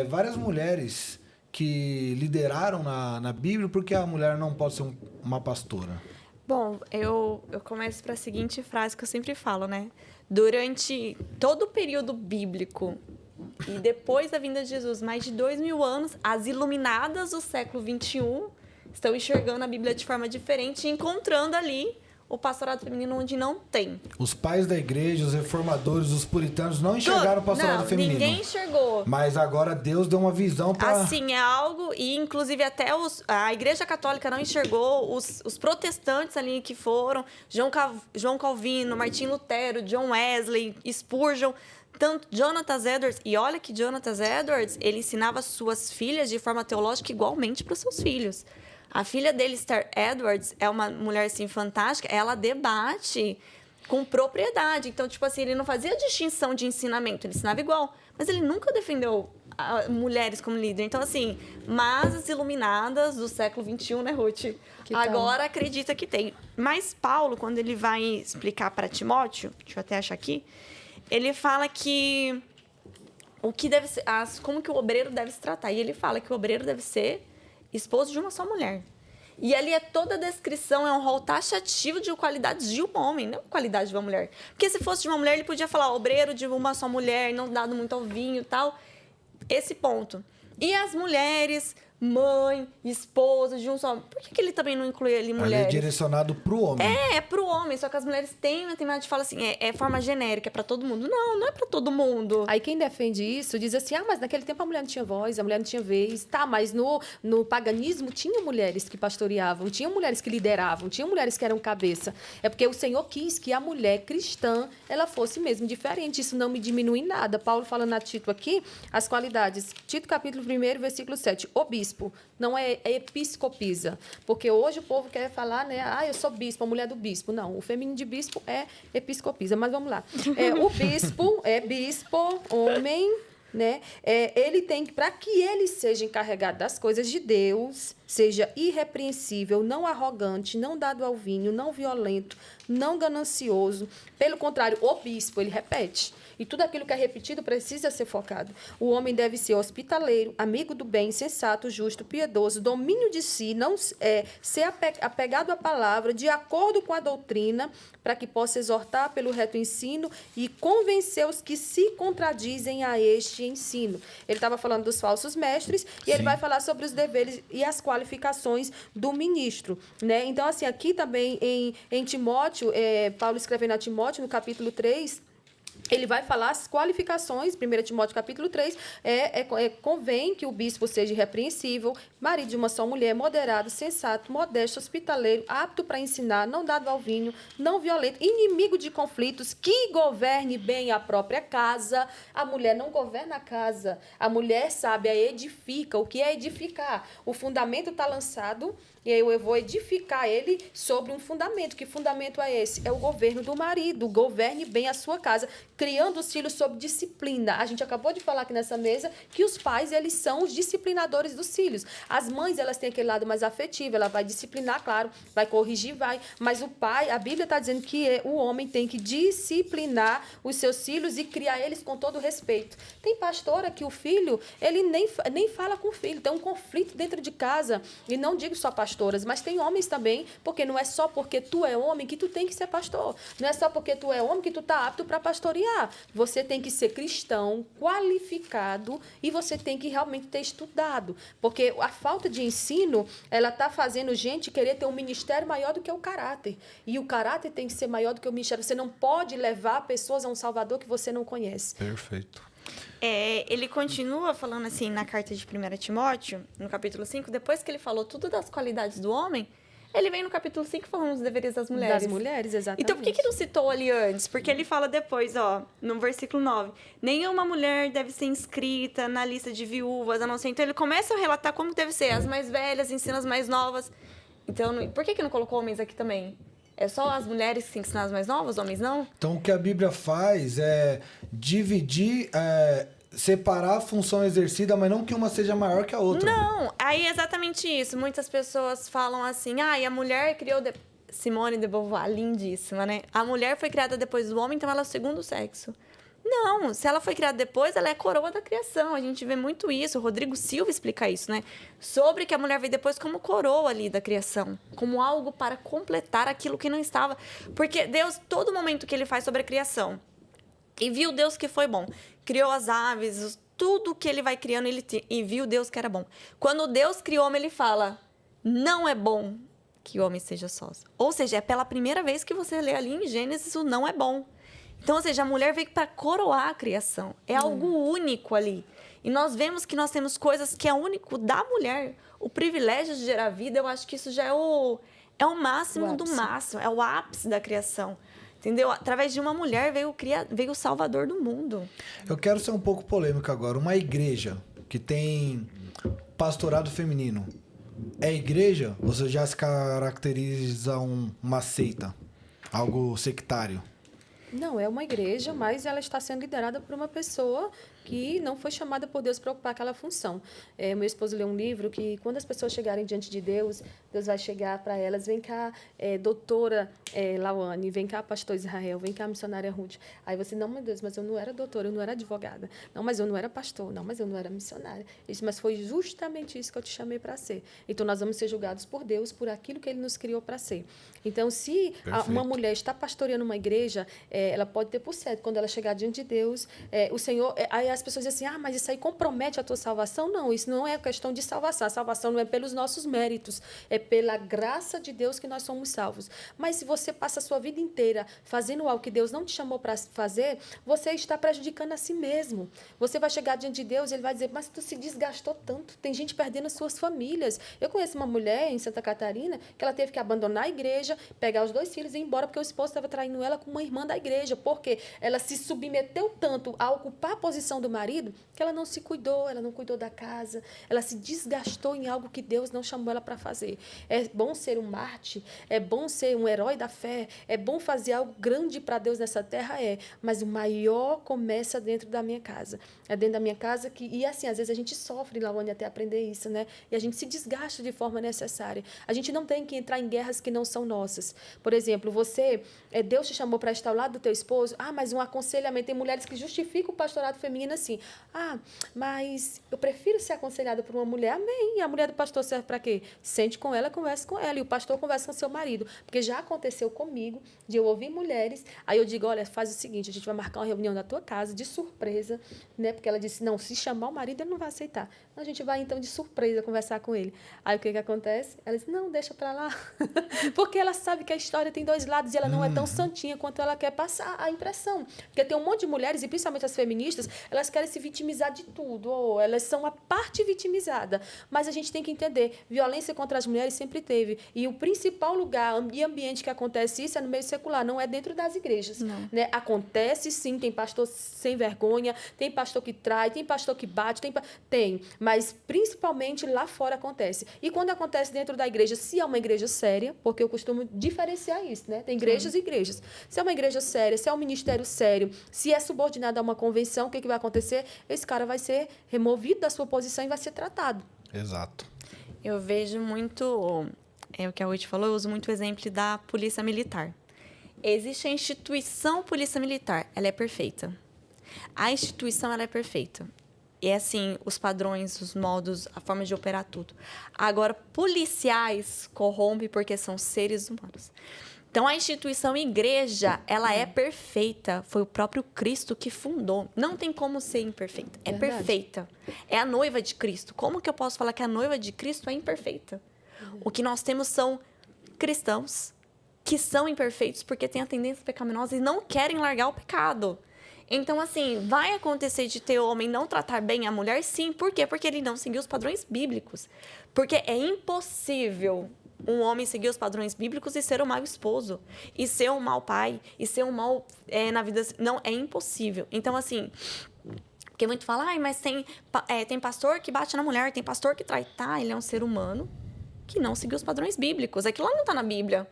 várias mulheres que lideraram na Bíblia porque a mulher não pode ser uma pastora. Bom, eu começo para a seguinte frase que eu sempre falo, né? Durante todo o período bíblico e depois da vinda de Jesus, mais de 2000 anos, as iluminadas do século XXI estão enxergando a Bíblia de forma diferente e encontrando ali o pastorado feminino onde não tem. Os pais da igreja, os reformadores, os puritanos não enxergaram o pastorado feminino. Ninguém enxergou. Mas agora Deus deu uma visão para... Assim, é algo... E, inclusive, até a Igreja Católica não enxergou. Os protestantes ali que foram, João Calvino, Martim Lutero, John Wesley, Spurgeon, tanto Jonathan Edwards. E olha que Jonathan Edwards, ele ensinava suas filhas de forma teológica igualmente para os seus filhos. A filha dele, Esther Edwards, é uma mulher, assim, fantástica. Ela debate com propriedade. Então, tipo assim, ele não fazia distinção de ensinamento. Ele ensinava igual. Mas ele nunca defendeu mulheres como líder. Então, assim, mas as iluminadas do século XXI, né, Ruth? Agora acredita que tem. Mas Paulo, quando ele vai explicar para Timóteo, deixa eu até achar aqui, ele fala que o que deve ser, como que o obreiro deve se tratar. E ele fala que o obreiro deve ser esposo de uma só mulher. E ali toda a descrição, é um rol taxativo de qualidades de um homem, não qualidade de uma mulher. Porque se fosse de uma mulher, ele podia falar obreiro de uma só mulher, não dado muito ao vinho e tal. Esse ponto. E as mulheres, mãe, esposa de um só... Por que ele também não inclui ali mulheres? Ele é direcionado pro homem. É pro homem. Só que as mulheres têm uma temática de falar assim, é forma genérica, é pra todo mundo. Não é pra todo mundo. Aí quem defende isso diz assim, mas naquele tempo a mulher não tinha voz, a mulher não tinha vez. Tá, mas no paganismo tinha mulheres que pastoreavam, tinha mulheres que lideravam, tinha mulheres que eram cabeça. É porque o Senhor quis que a mulher cristã, ela fosse mesmo diferente. Isso não me diminui em nada. Paulo fala na Tito aqui, as qualidades. Tito capítulo 1, versículo 7. O bispo não é episcopisa. Porque hoje o povo quer falar, né? Eu sou bispo, a mulher do bispo. Não, o feminino de bispo é episcopisa. Mas vamos lá. O bispo é bispo, homem, né? Ele tem, para que ele seja encarregado das coisas de Deus, seja irrepreensível, não arrogante, não dado ao vinho, não violento, não ganancioso. Pelo contrário, o bispo, ele repete, E tudo aquilo que é repetido precisa ser focado. O homem deve ser hospitaleiro, amigo do bem, sensato, justo, piedoso, domínio de si, não ser apegado à palavra, de acordo com a doutrina, para que possa exortar pelo reto ensino e convencer os que se contradizem a este ensino. Ele estava falando dos falsos mestres e ele vai falar sobre os deveres e as qualificações do ministro, né? Então, assim, aqui também em Timóteo, Paulo escrevendo a Timóteo, no capítulo 3, ele vai falar as qualificações, 1 Timóteo capítulo 3, convém que o bispo seja irrepreensível, marido de uma só mulher, moderado, sensato, modesto, hospitaleiro, apto para ensinar, não dado ao vinho, não violento, inimigo de conflitos, que governe bem a própria casa. A mulher não governa a casa, a mulher sábia edifica. O que é edificar? O fundamento está lançado, e aí eu vou edificar ele sobre um fundamento. Que fundamento é esse? É o governo do marido. Governe bem a sua casa, criando os filhos sob disciplina. A gente acabou de falar aqui nessa mesa que os pais, eles são os disciplinadores dos filhos. As mães, elas têm aquele lado mais afetivo, ela vai disciplinar, claro, vai corrigir, vai. Mas o pai, a Bíblia está dizendo que o homem tem que disciplinar os seus filhos e criar eles com todo respeito. Tem pastora que o filho, ele nem fala com o filho, tem um conflito dentro de casa. E não digo só pastoras, mas tem homens também, porque não é só porque tu é homem que tu tem que ser pastor. Não é só porque tu é homem que tu tá apto para pastorear. Você tem que ser cristão, qualificado, e você tem que realmente ter estudado. Porque a falta de ensino, ela tá fazendo gente querer ter um ministério maior do que o caráter. E o caráter tem que ser maior do que o ministério. Você não pode levar pessoas a um Salvador que você não conhece. Perfeito. Ele continua falando assim na carta de 1 Timóteo, no capítulo 5, depois que ele falou tudo das qualidades do homem, ele vem no capítulo 5 falando dos deveres das mulheres. Das mulheres, exatamente. Então, por que não citou ali antes? Porque ele fala depois, no versículo 9, nenhuma mulher deve ser inscrita na lista de viúvas, a não ser... Então, ele começa a relatar como deve ser, as mais velhas ensinam as mais novas. Então, por que não colocou homens aqui também? É só as mulheres que têm que ensinar as mais novas, homens não? Então, o que a Bíblia faz é dividir, separar a função exercida, mas não que uma seja maior que a outra. Não, aí é exatamente isso. Muitas pessoas falam assim, e a mulher criou... Simone de Beauvoir, lindíssima, né? A mulher foi criada depois do homem, então ela é o segundo sexo. Não, se ela foi criada depois, ela é a coroa da criação. A gente vê muito isso. O Rodrigo Silva explica isso, né? Sobre que a mulher veio depois como coroa ali da criação. Como algo para completar aquilo que não estava. Porque Deus, todo momento que ele faz sobre a criação, e viu Deus que foi bom. Criou as aves, tudo que ele vai criando, e viu Deus que era bom. Quando Deus criou o homem, ele fala, não é bom que o homem seja sós. Ou seja, é pela primeira vez que você lê ali em Gênesis, o não é bom. Então, ou seja, a mulher veio para coroar a criação. É algo único ali. E nós vemos que nós temos coisas que é único da mulher. O privilégio de gerar vida, eu acho que isso já é o máximo do máximo. É o ápice da criação. Entendeu? Através de uma mulher veio o Salvador do mundo. Eu quero ser um pouco polêmico agora. Uma igreja que tem pastorado feminino, é igreja? Ou você já se caracteriza uma seita? Algo sectário? Não, é uma igreja, mas ela está sendo liderada por uma pessoa que não foi chamada por Deus para ocupar aquela função. Meu esposo leu um livro que, quando as pessoas chegarem diante de Deus, Deus vai chegar para elas, vem cá, doutora Lawane, vem cá, pastor Israel, vem cá, missionária Ruth. Aí você, não, meu Deus, mas eu não era doutora, eu não era advogada. Não, mas eu não era pastor. Não, mas eu não era missionária. Isso, mas foi justamente isso que eu te chamei para ser. Então, nós vamos ser julgados por Deus, por aquilo que Ele nos criou para ser. Então, se uma mulher está pastoreando uma igreja, ela pode ter por certo, quando ela chegar diante de Deus, o Senhor... Aí as pessoas dizem assim, mas isso aí compromete a tua salvação? Não, isso não é questão de salvação. A salvação não é pelos nossos méritos, é pela graça de Deus que nós somos salvos. Mas se você passa a sua vida inteira fazendo algo que Deus não te chamou para fazer, você está prejudicando a si mesmo. Você vai chegar diante de Deus e Ele vai dizer, mas tu se desgastou tanto, tem gente perdendo as suas famílias. Eu conheço uma mulher em Santa Catarina que ela teve que abandonar a igreja, pegar os 2 filhos e ir embora porque o esposo estava traindo ela com uma irmã da igreja, porque ela se submeteu tanto a ocupar a posição do marido que ela não se cuidou, ela não cuidou da casa, ela se desgastou em algo que Deus não chamou ela para fazer. É bom ser um mártir, é bom ser um herói da fé, é bom fazer algo grande para Deus nessa terra, mas o maior começa dentro da minha casa. É dentro da minha casa que... E assim, às vezes a gente sofre, Lawane, até aprender isso, né? E a gente se desgasta de forma necessária. A gente não tem que entrar em guerras que não são nossas. Por exemplo, Deus te chamou para estar ao lado do teu esposo, mas um aconselhamento. Tem mulheres que justificam o pastorado feminino assim, mas eu prefiro ser aconselhada por uma mulher, amém. E a mulher do pastor serve para quê? Sente com ela, converse com ela. E o pastor conversa com seu marido. Porque já aconteceu comigo, de eu ouvir mulheres, aí eu digo, olha, faz o seguinte, a gente vai marcar uma reunião na tua casa, de surpresa, né? Porque ela disse, não, se chamar o marido, ele não vai aceitar. A gente vai, então, de surpresa, conversar com ele. Aí, o que acontece? Ela diz, não, deixa para lá. Porque ela sabe que a história tem dois lados e ela não é tão santinha quanto ela quer passar a impressão. Porque tem um monte de mulheres, e principalmente as feministas, elas querem se vitimizar de tudo. Ou elas são a parte vitimizada. Mas a gente tem que entender, violência contra as mulheres sempre teve. E o principal lugar e ambiente que acontece isso é no meio secular, não é dentro das igrejas. Né? Acontece, sim, tem pastor sem vergonha, tem pastor que trai, tem pastor que bate, tem. Mas, principalmente, lá fora acontece. E quando acontece dentro da igreja, se é uma igreja séria, porque eu costumo diferenciar isso, né? Tem igrejas e igrejas. Se é uma igreja séria, se é um ministério sério, se é subordinado a uma convenção, o que vai acontecer? Esse cara vai ser removido da sua posição e vai ser tratado. Exato. Eu vejo muito... o que a Ruth falou, eu uso muito o exemplo da polícia militar. Existe a instituição polícia militar, ela é perfeita. A instituição, ela é perfeita. E, assim, os padrões, os modos, a forma de operar tudo. Agora, policiais corrompem porque são seres humanos. Então, a instituição igreja, ela é perfeita. Foi o próprio Cristo que fundou. Não tem como ser imperfeita. É Verdade. perfeita. É a noiva de Cristo. Como que eu posso falar que a noiva de Cristo é imperfeita? O que nós temos são cristãos que são imperfeitos porque têm a tendência pecaminosa e não querem largar o pecado. Então, assim, vai acontecer de ter o homem não tratar bem a mulher? Sim. Por quê? Porque ele não seguiu os padrões bíblicos. Porque é impossível um homem seguir os padrões bíblicos e ser um mau esposo, e ser um mau pai, e ser um mau na vida. Não, é impossível. Então, assim, porque muito fala, mas tem pastor que bate na mulher, tem pastor que trai. Tá, ele é um ser humano que não seguiu os padrões bíblicos. Aquilo lá não está na Bíblia.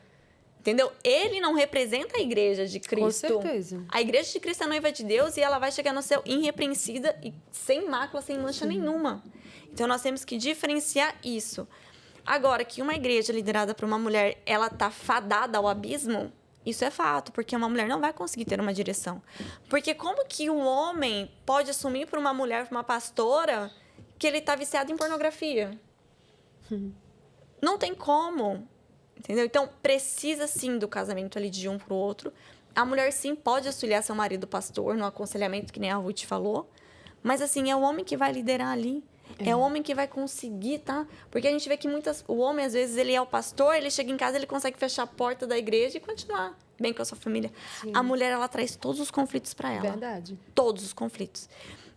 Entendeu? Ele não representa a igreja de Cristo. Com certeza. A igreja de Cristo é a noiva de Deus e ela vai chegar no céu irrepreensida e sem mácula, sem mancha nenhuma. Então, nós temos que diferenciar isso. Agora, que uma igreja liderada por uma mulher, ela tá fadada ao abismo, isso é fato, porque uma mulher não vai conseguir ter uma direção. Porque como que um homem pode assumir para uma mulher, para uma pastora, que ele tá viciado em pornografia? Não tem como. Entendeu? Então, precisa, sim, do casamento ali de um para o outro. A mulher, sim, pode auxiliar seu marido pastor no aconselhamento, que nem a Ruth falou. Mas, assim, é o homem que vai liderar ali. É o homem que vai conseguir, tá? Porque a gente vê que o homem, às vezes, ele é o pastor, ele chega em casa, ele consegue fechar a porta da igreja e continuar bem com a sua família. Sim. A mulher, ela traz todos os conflitos para ela. Verdade. Todos os conflitos.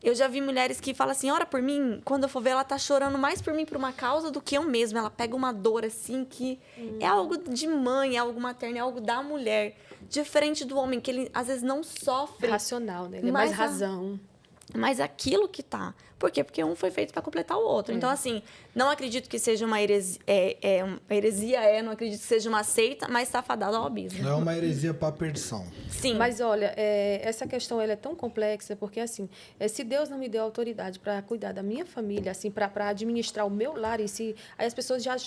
Eu já vi mulheres que falam assim, ora por mim, quando eu for ver, ela tá chorando mais por mim, por uma causa, do que eu mesma. Ela pega uma dor, assim, que é algo de mãe, é algo materno, é algo da mulher. Diferente do homem, que ele, às vezes, não sofre. Racional, né? Ele é mais razão. Mas aquilo que tá. Por quê? Porque um foi feito para completar o outro. Então, assim, não acredito que seja uma heresia. Não acredito que seja uma seita, mas está fadado ao abismo. Não é uma heresia para perdição. Sim. Mas, olha, essa questão ela é tão complexa, porque, assim, se Deus não me deu autoridade para cuidar da minha família, assim, para administrar o meu lar em si, aí as pessoas já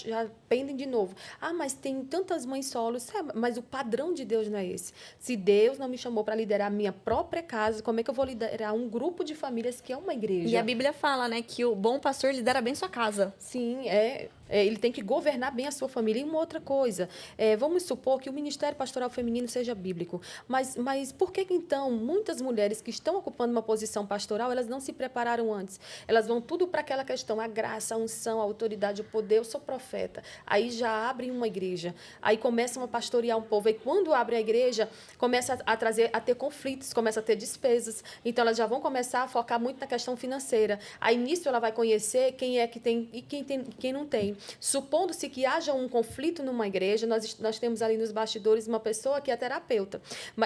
pendem de novo. Mas tem tantas mães solos, mas o padrão de Deus não é esse. Se Deus não me chamou para liderar a minha própria casa, como é que eu vou liderar um grupo de famílias que é uma igreja? E a Bíblia fala, né, que o bom pastor lidera bem sua casa. Sim, ele tem que governar bem a sua família. E uma outra coisa, vamos supor que o ministério pastoral feminino seja bíblico, mas por que, então, muitas mulheres que estão ocupando uma posição pastoral, elas não se prepararam antes? Elas vão tudo para aquela questão, a graça, a unção, a autoridade, o poder, eu sou profeta. Aí já abrem uma igreja, aí começam a pastorear um povo, e quando abre a igreja, começa a ter conflitos, começa a ter despesas, então elas já vão começar a focar muito na questão financeira. Aí, nisso, ela vai conhecer quem é que tem e quem não tem. supondo-se que haja um conflito numa igreja, nós temos ali nos bastidores uma pessoa que é terapeuta,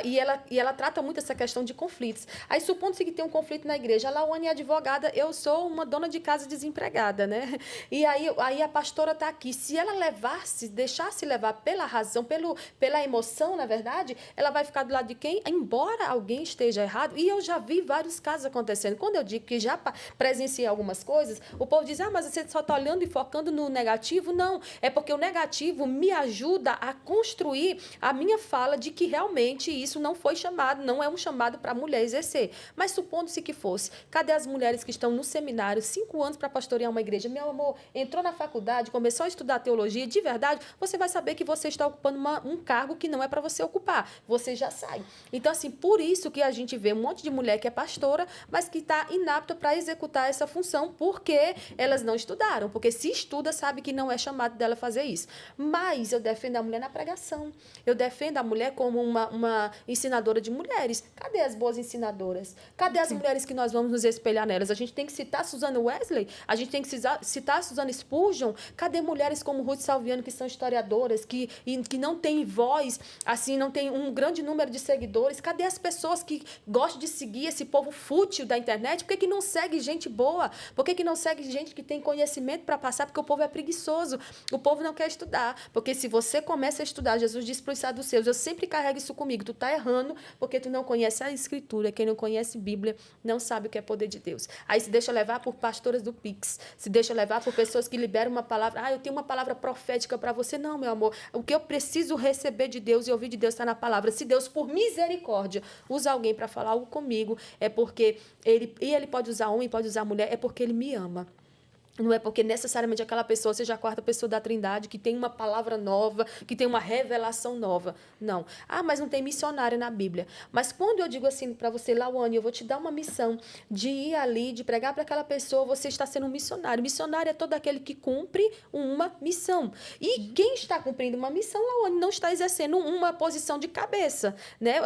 e ela trata muito essa questão de conflitos. Aí, supondo-se que tem um conflito na igreja, a Lawane é advogada, eu sou uma dona de casa desempregada, né? E aí a pastora está aqui. Se ela deixasse levar pela razão, pela emoção, na verdade, ela vai ficar do lado de quem? Embora alguém esteja errado. E eu já vi vários casos acontecendo. Quando eu digo que já presenciei algumas coisas, o povo diz, mas você só está olhando e focando no negativo? Não, é porque o negativo me ajuda a construir a minha fala de que realmente isso não foi chamado, não é um chamado para a mulher exercer. Mas supondo-se que fosse, cadê as mulheres que estão no seminário, 5 anos para pastorear uma igreja? Meu amor, entrou na faculdade, começou a estudar teologia, de verdade, você vai saber que você está ocupando um cargo que não é para você ocupar. Você já sai. Então, assim, por isso que a gente vê um monte de mulher que é pastora, mas que está inapta para executar essa função, porque elas não estudaram. Porque se estuda, sabe que não é chamado dela fazer isso. Mas eu defendo a mulher na pregação. Eu defendo a mulher como uma ensinadora de mulheres. Cadê as boas ensinadoras? Cadê as mulheres que nós vamos nos espelhar nelas? A gente tem que citar Susana Wesley, a gente tem que citar Susana Spurgeon. Cadê mulheres como Ruth Salviano, que são historiadoras, que não têm voz, assim, não tem um grande número de seguidores? Cadê as pessoas que gostam de seguir esse povo fútil da internet? Por que não segue gente boa? Por que não segue gente que tem conhecimento para passar? Porque o povo é preguiçoso, o povo não quer estudar. Porque se você começa a estudar, Jesus disse para os saduceus, eu sempre carrego isso comigo, tu está errando porque tu não conhece a Escritura. Quem não conhece Bíblia não sabe o que é poder de Deus. Aí se deixa levar por pastoras do Pix, se deixa levar por pessoas que liberam uma palavra. Eu tenho uma palavra profética para você. Não, meu amor, o que eu preciso receber de Deus e ouvir de Deus está na palavra. Se Deus, por misericórdia, usa alguém para falar algo comigo, é porque ele pode usar homem, pode usar mulher, é porque ele me ama. Não é porque necessariamente aquela pessoa seja a quarta pessoa da Trindade, que tem uma palavra nova, que tem uma revelação nova. Não. Mas não tem missionária na Bíblia. Mas quando eu digo assim para você, Lawane, eu vou te dar uma missão de ir ali, de pregar para aquela pessoa, você está sendo um missionário. Missionário é todo aquele que cumpre uma missão. E quem está cumprindo uma missão, Lawane, não está exercendo uma posição de cabeça. Né?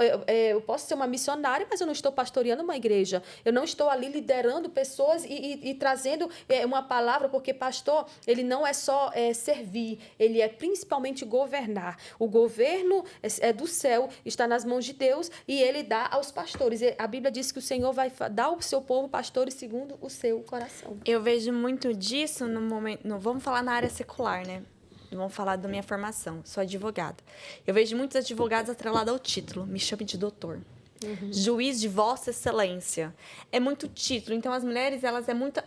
Eu posso ser uma missionária, mas eu não estou pastoreando uma igreja. Eu não estou ali liderando pessoas e trazendo uma palavra, porque pastor, ele não é só servir, ele é principalmente governar. O governo do céu, está nas mãos de Deus e ele dá aos pastores. A Bíblia diz que o Senhor vai dar ao seu povo pastores segundo o seu coração. Eu vejo muito disso no momento... Vamos falar na área secular, né? Vamos falar da minha formação. Sou advogada. Eu vejo muitos advogados atrelados ao título. Me chame de doutor. Juiz de Vossa Excelência. É muito título. Então, as mulheres, elas é muito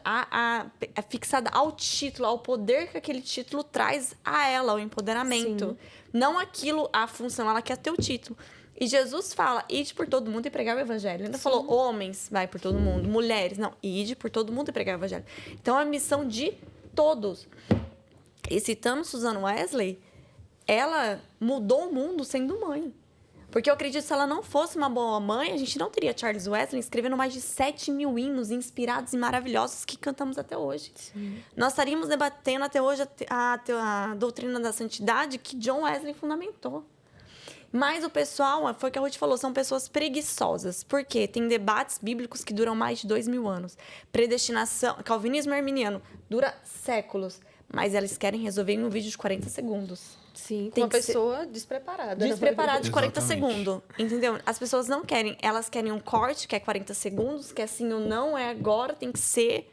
fixada ao título, ao poder que aquele título traz a ela, ao empoderamento. Sim. Não aquilo, a função, ela quer ter o título. E Jesus fala, ide por todo mundo e pregar o evangelho. Ele ainda falou, homens, vai por todo mundo. Mulheres, não, ide por todo mundo e pregar o evangelho. Então, é a missão de todos. E citando Susana Wesley, ela mudou o mundo sendo mãe. Porque eu acredito que se ela não fosse uma boa mãe, a gente não teria Charles Wesley escrevendo mais de 7.000 hinos inspirados e maravilhosos que cantamos até hoje. Sim. Nós estaríamos debatendo até hoje a doutrina da santidade que John Wesley fundamentou. Mas o pessoal, foi o que a Ruth falou, são pessoas preguiçosas. Por quê? Tem debates bíblicos que duram mais de 2.000 anos. Predestinação, calvinismo arminiano, dura séculos. Mas elas querem resolver em um vídeo de 40 segundos. Sim, com uma pessoa despreparada. Despreparada de 40 segundos, entendeu? As pessoas não querem, elas querem um corte, que é 40 segundos, que é sim ou não, é agora, tem que ser...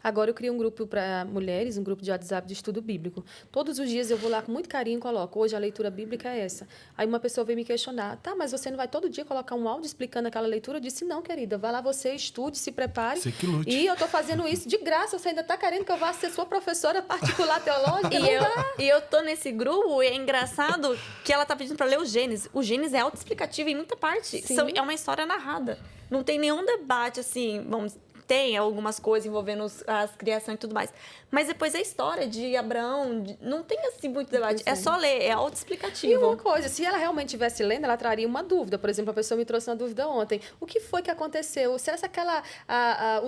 Agora eu criei um grupo para mulheres, um grupo de WhatsApp de estudo bíblico. Todos os dias eu vou lá com muito carinho e coloco, hoje a leitura bíblica é essa. Aí uma pessoa veio me questionar, mas você não vai todo dia colocar um áudio explicando aquela leitura? Eu disse, não, querida, vai lá você, estude, se prepare. Você que lute. E eu estou fazendo isso de graça, você ainda está querendo que eu vá ser sua professora particular teológica? E eu tô nesse grupo, e é engraçado que ela tá pedindo para ler o Gênesis. O Gênesis é autoexplicativo em muita parte. É uma história narrada. Não tem nenhum debate, assim, tem algumas coisas envolvendo as criações e tudo mais. Mas depois a história de Abraão, não tem assim muito debate. É só ler, é autoexplicativo. E uma coisa, se ela realmente estivesse lendo, ela traria uma dúvida. Por exemplo, a pessoa me trouxe uma dúvida ontem. O que foi que aconteceu? Será que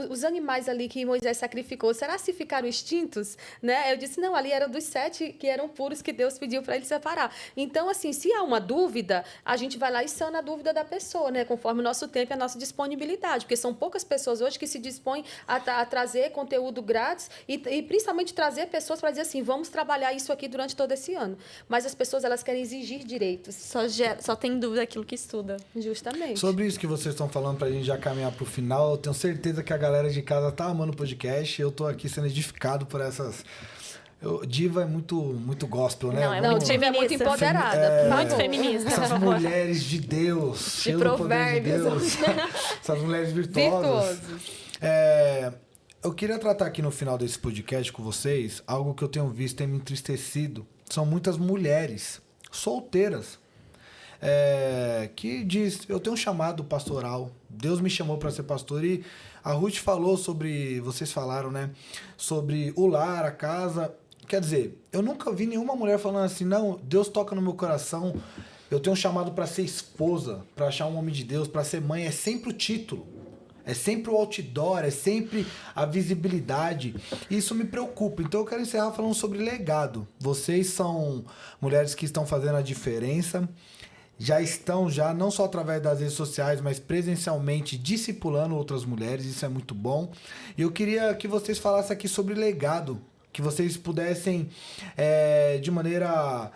os animais ali que Moisés sacrificou, será se ficaram extintos? Né? Eu disse, não, ali eram dos 7 que eram puros que Deus pediu para ele separar. Então, assim, se há uma dúvida, a gente vai lá e sana a dúvida da pessoa, né? Conforme o nosso tempo e a nossa disponibilidade. Porque são poucas pessoas hoje que se dispõe a trazer conteúdo grátis e principalmente trazer pessoas para dizer assim, vamos trabalhar isso aqui durante todo esse ano. Mas as pessoas, elas querem exigir direitos. Só tem dúvida aquilo que estuda. Justamente. Sobre isso que vocês estão falando, pra gente já caminhar pro final, eu tenho certeza que a galera de casa tá amando o podcast. Eu tô aqui sendo edificado por essas... Diva é muito gospel, né? Não, Diva é muito empoderada. Muito feminista. Essas mulheres de Deus. De provérbios. De Deus. Essas mulheres virtuosas. Eu queria tratar aqui no final desse podcast com vocês algo que eu tenho visto e tem me entristecido. São muitas mulheres solteiras que diz, eu tenho um chamado pastoral, Deus me chamou para ser pastor. E a Ruth falou sobre, vocês falaram, né, sobre o lar, a casa. Quer dizer, eu nunca vi nenhuma mulher falando assim, não, Deus toca no meu coração, eu tenho um chamado para ser esposa, para achar um homem de Deus, para ser mãe. É sempre o título, é sempre o outdoor, é sempre a visibilidade. Isso me preocupa. Então eu quero encerrar falando sobre legado. Vocês são mulheres que estão fazendo a diferença, já estão, não só através das redes sociais, mas presencialmente discipulando outras mulheres. Isso é muito bom. E eu queria que vocês falassem aqui sobre legado, que vocês pudessem, de maneira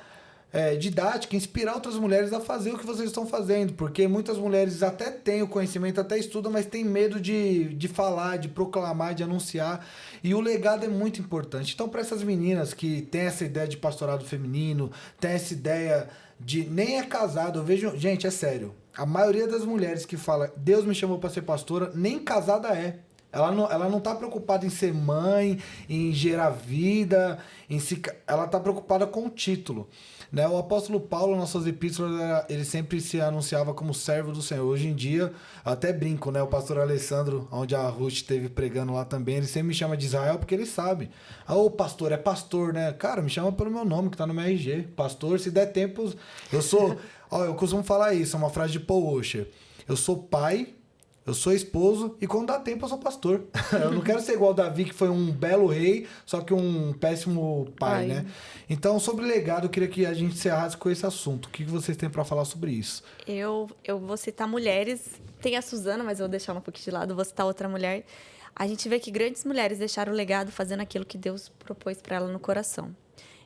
didática, inspirar outras mulheres a fazer o que vocês estão fazendo, porque muitas mulheres até têm o conhecimento, até estudam, mas têm medo de falar, de proclamar, de anunciar, e o legado é muito importante. Então, para essas meninas que têm essa ideia de pastorado feminino, têm essa ideia de nem é casado, eu vejo, gente, é sério, a maioria das mulheres que fala Deus me chamou para ser pastora, nem casada é. Ela não tá preocupada em ser mãe, em gerar vida, ela tá preocupada com o título. Né? O apóstolo Paulo, nas suas epístolas, ele sempre se anunciava como servo do Senhor. Hoje em dia, eu até brinco, né? O pastor Alessandro, onde a Ruth esteve pregando lá também, ele sempre me chama de Israel porque ele sabe. O pastor é pastor, né? Cara, me chama pelo meu nome, que tá no meu RG. Pastor, se der tempo, eu sou... eu costumo falar isso, é uma frase de Paul Washer. Eu sou pai... Eu sou esposo e quando dá tempo eu sou pastor. Eu não quero ser igual Davi, que foi um belo rei, só que um péssimo pai, né? Então, sobre legado, eu queria que a gente encerrasse com esse assunto. O que vocês têm para falar sobre isso? Eu vou citar mulheres. Tem a Suzana, mas eu vou deixar ela um pouquinho de lado. Vou citar outra mulher. A gente vê que grandes mulheres deixaram o legado fazendo aquilo que Deus propôs para ela no coração.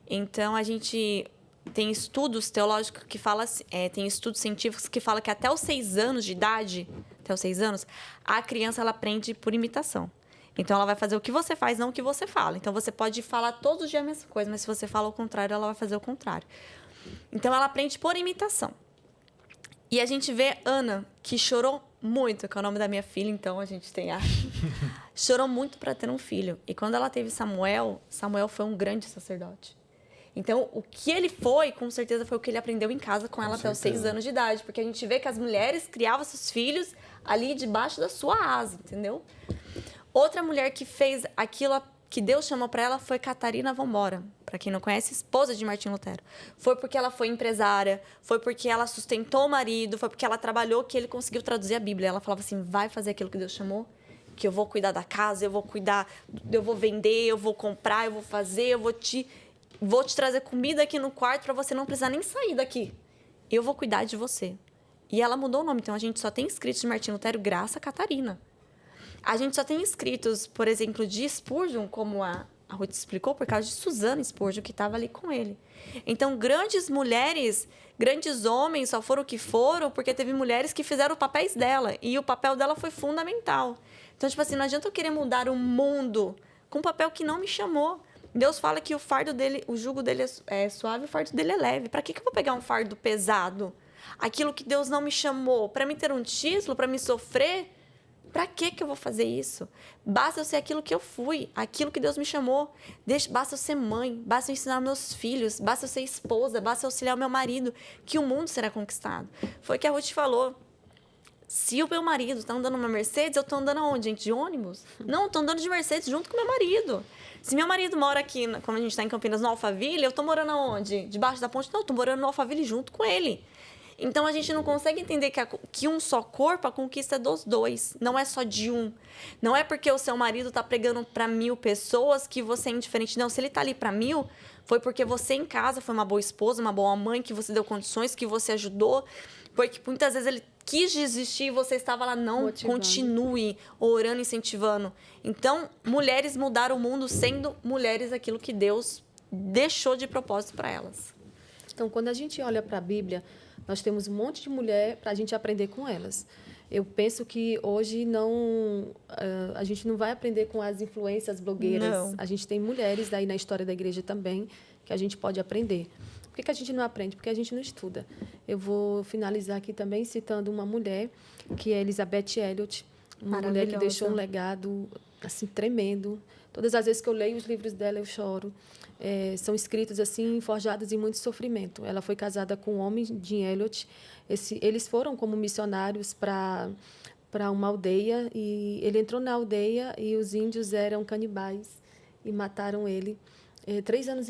Então, a gente... Tem estudos teológicos que falam... tem estudos científicos que falam que até os 6 anos de idade... Até os 6 anos, a criança ela aprende por imitação. Então, ela vai fazer o que você faz, não o que você fala. Então, você pode falar todos os dias a mesma coisa, mas se você fala o contrário, ela vai fazer o contrário. Então, ela aprende por imitação. E a gente vê Ana, que chorou muito, que é o nome da minha filha, então a gente tem a... Chorou muito para ter um filho. E quando ela teve Samuel, Samuel foi um grande sacerdote. Então, o que ele foi, com certeza, foi o que ele aprendeu em casa com ela até os 6 anos de idade. Porque a gente vê que as mulheres criavam seus filhos ali debaixo da sua asa, entendeu? Outra mulher que fez aquilo que Deus chamou para ela foi Catarina von Bora. Para quem não conhece, esposa de Martim Lutero. Foi porque ela foi empresária, foi porque ela sustentou o marido, foi porque ela trabalhou que ele conseguiu traduzir a Bíblia. Ela falava assim, vai fazer aquilo que Deus chamou, que eu vou cuidar da casa, eu vou vender, eu vou comprar, eu vou fazer, eu vou te trazer comida aqui no quarto para você não precisar nem sair daqui. Eu vou cuidar de você. E ela mudou o nome. Então, a gente só tem escritos de Martim Lutero graças a Catarina. A gente só tem escritos, por exemplo, de Spurgeon, como a Ruth explicou, por causa de Susana Spurgeon, que estava ali com ele. Então, grandes mulheres, grandes homens só foram o que foram porque teve mulheres que fizeram os papéis dela. E o papel dela foi fundamental. Então, tipo assim, não adianta eu querer mudar o mundo com um papel que não me chamou. Deus fala que o fardo dele, o jugo dele é suave, o fardo dele é leve. Para que eu vou pegar um fardo pesado? Aquilo que Deus não me chamou, para me ter um título, para me sofrer? Para que eu vou fazer isso? Basta eu ser aquilo que eu fui, aquilo que Deus me chamou. Basta eu ser mãe, basta eu ensinar meus filhos, basta eu ser esposa, basta eu auxiliar o meu marido, que o mundo será conquistado. Foi o que a Ruth falou. Se o meu marido está andando numa Mercedes, eu estou andando aonde, gente? De ônibus? Não, eu estou andando de Mercedes junto com meu marido. Se meu marido mora aqui, como a gente está em Campinas, no Alphaville, eu estou morando aonde? Debaixo da ponte? Não, eu estou morando no Alphaville junto com ele. Então, a gente não consegue entender que um só corpo, a conquista é dos dois. Não é só de um. Não é porque o seu marido está pregando para 1000 pessoas que você é indiferente. Não, se ele está ali para 1000, foi porque você em casa foi uma boa esposa, uma boa mãe, que você deu condições, que você ajudou. Porque muitas vezes ele quis desistir e você estava lá, não, Motivando. continue orando, incentivando. Então, mulheres mudaram o mundo sendo mulheres aquilo que Deus deixou de propósito para elas. Então, quando a gente olha para a Bíblia, nós temos um monte de mulher para a gente aprender com elas. Eu penso que hoje a gente não vai aprender com as influências blogueiras. Não. A gente tem mulheres daí na história da igreja também que a gente pode aprender. Por que a gente não aprende? Porque a gente não estuda. Eu vou finalizar aqui também citando uma mulher, que é Elizabeth Elliot, uma mulher que deixou um legado assim tremendo. Todas as vezes que eu leio os livros dela, eu choro. São escritos assim, forjados em muito sofrimento. Ela foi casada com um homem, Jim Elliot. Eles foram como missionários para uma aldeia, e ele entrou na aldeia e os índios eram canibais e mataram ele. 3 anos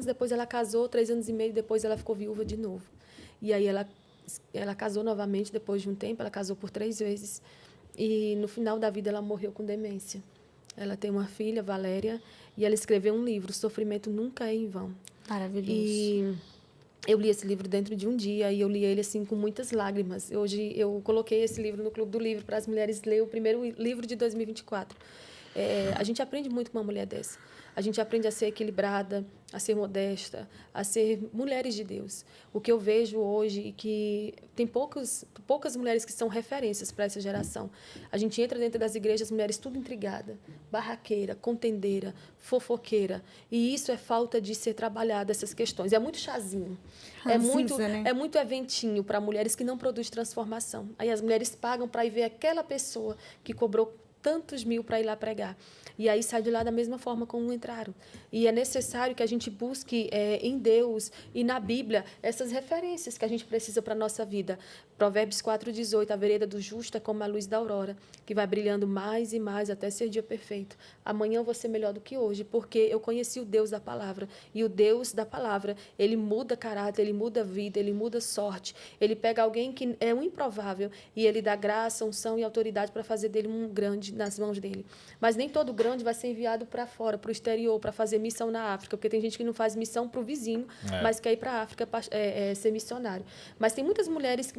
depois ela casou, 3 anos e meio depois ela ficou viúva de novo. E aí ela casou novamente depois de um tempo, ela casou por 3 vezes. E no final da vida ela morreu com demência. Ela tem uma filha, Valéria, e ela escreveu um livro, Sofrimento Nunca é em Vão. Maravilhoso. E eu li esse livro dentro de um dia e eu li ele assim com muitas lágrimas. Hoje eu coloquei esse livro no Clube do Livro para as mulheres lerem o primeiro livro de 2024. A gente aprende muito com uma mulher dessa. A gente aprende a ser equilibrada, a ser modesta, a ser mulheres de Deus. O que eu vejo hoje é que tem poucas mulheres que são referências para essa geração. A gente entra dentro das igrejas, mulheres tudo intrigada, barraqueira, contendeira, fofoqueira. E isso é falta de ser trabalhada, essas questões. É muito chazinho. É muito eventinho para mulheres que não produzem transformação. Aí as mulheres pagam para ir ver aquela pessoa que cobrou tantos mil para ir lá pregar. E aí sai de lá da mesma forma como entraram. E é necessário que a gente busque em Deus e na Bíblia essas referências que a gente precisa para a nossa vida. Provérbios 4,18, a vereda do justo é como a luz da aurora, que vai brilhando mais e mais até ser dia perfeito. Amanhã eu vou ser melhor do que hoje, porque eu conheci o Deus da palavra. E o Deus da palavra, ele muda caráter, ele muda vida, ele muda sorte. Ele pega alguém que é um improvável e ele dá graça, unção e autoridade para fazer dele um grande nas mãos dele. Mas nem todo grande vai ser enviado para fora, para o exterior, para fazer missão na África, porque tem gente que não faz missão para o vizinho, mas quer ir para a África para ser missionário. Mas tem muitas mulheres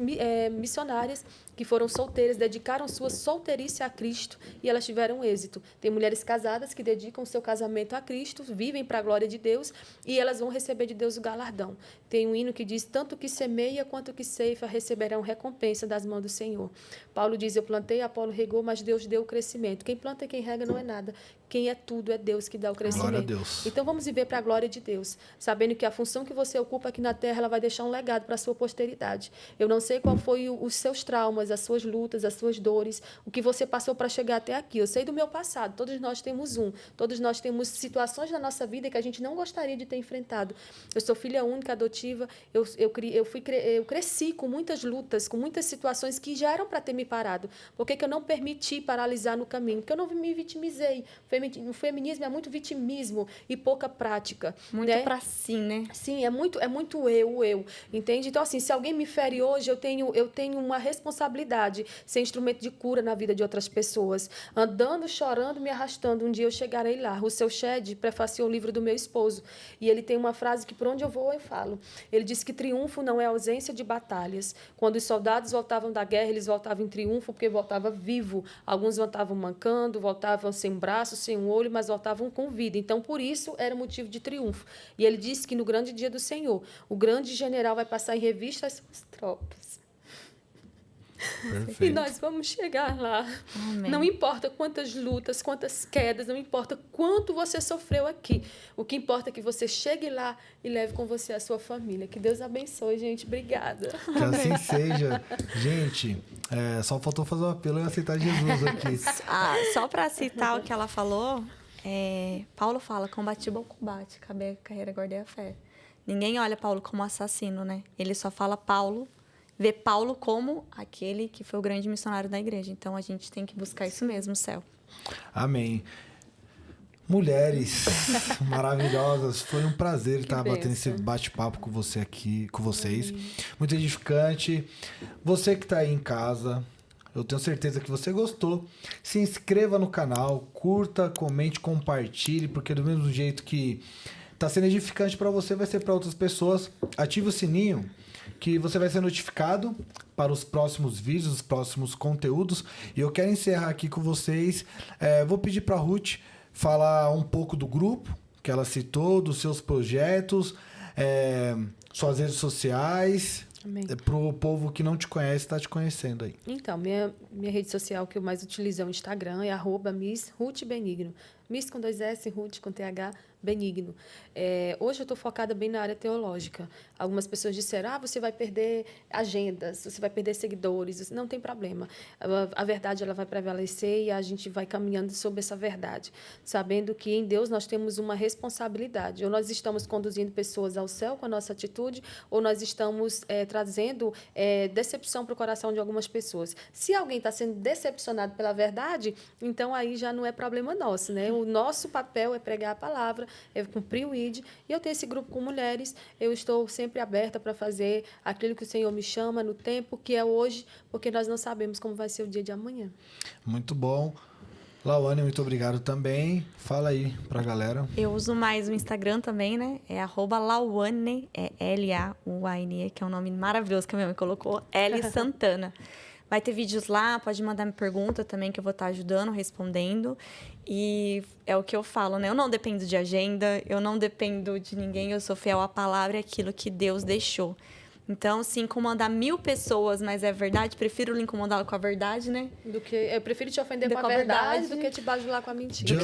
missionárias que foram solteiras, dedicaram sua solteirice a Cristo e elas tiveram êxito. Tem mulheres casadas que dedicam o seu casamento a Cristo, vivem para a glória de Deus e elas vão receber de Deus o galardão. Tem um hino que diz, tanto que semeia quanto que ceifa receberão recompensa das mãos do Senhor. Paulo diz, eu plantei, Apolo regou, mas Deus deu o crescimento. Quem planta e quem rega não é nada. Quem é tudo é Deus que dá o crescimento. Glória a Deus. Então vamos viver para a glória de Deus, sabendo que a função que você ocupa aqui na terra, ela vai deixar um legado para a sua posteridade. Eu não sei qual foi os seus traumas, as suas lutas, as suas dores, o que você passou para chegar até aqui. Eu sei do meu passado, todos nós temos todos nós temos situações na nossa vida que a gente não gostaria de ter enfrentado. Eu sou filha única, adotiva, eu cresci com muitas lutas, com muitas situações que já eram para ter me parado. Por que eu não permiti paralisar no caminho? Porque eu não me vitimizei. O feminismo é muito vitimismo e pouca prática. Muito né? pra si, né? Sim, é muito eu, entende? Então, assim, se alguém me fere hoje, eu tenho uma responsabilidade, ser instrumento de cura na vida de outras pessoas. Andando, chorando, me arrastando, um dia eu chegarei lá. Russell Shedd prefaciou o livro do meu esposo, e ele tem uma frase que, por onde eu vou, eu falo. Ele diz que triunfo não é ausência de batalhas. Quando os soldados voltavam da guerra, eles voltavam em triunfo porque voltavam vivo. Alguns voltavam mancando, voltavam sem braço, sem um olho, mas voltavam com vida. Então, por isso, era motivo de triunfo. E ele disse que no grande dia do Senhor, o grande general vai passar em revista as tropas. Perfeito. E nós vamos chegar lá. Amém. Não importa quantas lutas, quantas quedas, não importa quanto você sofreu aqui. O que importa é que você chegue lá e leve com você a sua família. Que Deus abençoe, gente. Obrigada. Que assim seja. Gente, só faltou fazer um apelo e aceitar Jesus aqui. Só para citar o que ela falou, Paulo fala, combati o bom combate, acabei a carreira, guardei a fé. Ninguém olha Paulo como assassino, né? Ele só fala vê Paulo como aquele que foi o grande missionário da igreja. Então, a gente tem que buscar isso mesmo, o céu. Amém. Mulheres maravilhosas, foi um prazer estar batendo esse bate-papo com você aqui, com vocês. Muito edificante. Você que está aí em casa, eu tenho certeza que você gostou. Se inscreva no canal, curta, comente, compartilhe, porque do mesmo jeito que tá sendo edificante para você, vai ser para outras pessoas. Ative o sininho que você vai ser notificado para os próximos vídeos, os próximos conteúdos. E eu quero encerrar aqui com vocês. Vou pedir para a Ruth falar um pouco do grupo que ela citou, dos seus projetos, suas redes sociais. Para o povo que não te conhece, está te conhecendo aí. Então, minha rede social que eu mais utilizo é o Instagram, é @Miss Ruth Benigno. Miss com 2 S, Ruth com TH, Benigno. Hoje eu estou focada bem na área teológica. Algumas pessoas disseram, você vai perder agendas, você vai perder seguidores. Não tem problema. A verdade ela vai prevalecer e a gente vai caminhando sobre essa verdade, sabendo que em Deus nós temos uma responsabilidade. Ou nós estamos conduzindo pessoas ao céu com a nossa atitude, ou nós estamos trazendo decepção para o coração de algumas pessoas. Se alguém está sendo decepcionado pela verdade, então aí já não é problema nosso, né? O nosso papel é pregar a palavra, é cumprir o ID. E eu tenho esse grupo com mulheres. Eu estou sempre aberta para fazer aquilo que o Senhor me chama no tempo, que é hoje, porque nós não sabemos como vai ser o dia de amanhã. Muito bom. Lauane, muito obrigado também. Fala aí pra galera. Eu uso mais o Instagram também, né? É @Lauane, L-A-U-A-N-E, que é um nome maravilhoso que a minha mãe colocou, L Santana. Vai ter vídeos lá, pode mandar me pergunta também, que eu vou estar ajudando, respondendo. E é o que eu falo, né? Eu não dependo de agenda, eu não dependo de ninguém, eu sou fiel à palavra e àquilo que Deus deixou. Então, se incomodar 1000 pessoas, mas é verdade, prefiro incomodá-lo com a verdade, né? Eu prefiro te ofender com a verdade do que te bajular com a mentira.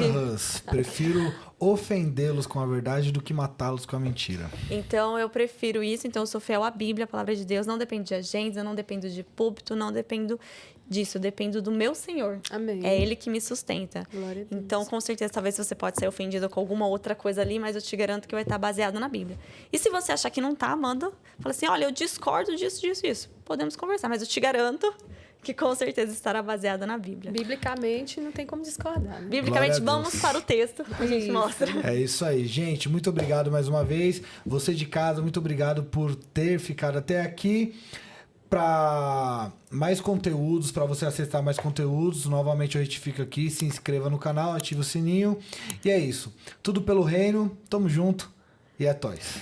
Prefiro ofendê-los com a verdade do que matá-los com a mentira. Então, eu prefiro isso. Então, eu sou fiel à Bíblia, a palavra de Deus. Não dependo de agenda, não dependo de púlpito, não dependo disso. Eu dependo do meu Senhor. Amém. É Ele que me sustenta. Glória a Deus. Então, com certeza, talvez você pode ser ofendido com alguma outra coisa ali, mas eu te garanto que vai estar baseado na Bíblia. E se você achar que não tá, manda. Fala assim, olha, eu discordo disso. Podemos conversar, mas eu te garanto que com certeza estará baseada na Bíblia. Biblicamente, não tem como discordar. Né? Biblicamente, vamos para o texto que a gente mostra. É isso aí, gente. Muito obrigado mais uma vez. Você de casa, muito obrigado por ter ficado até aqui. Para mais conteúdos, para você acessar mais conteúdos, novamente eu retifico aqui, se inscreva no canal, ative o sininho. E é isso. Tudo pelo reino, tamo junto e é nóis.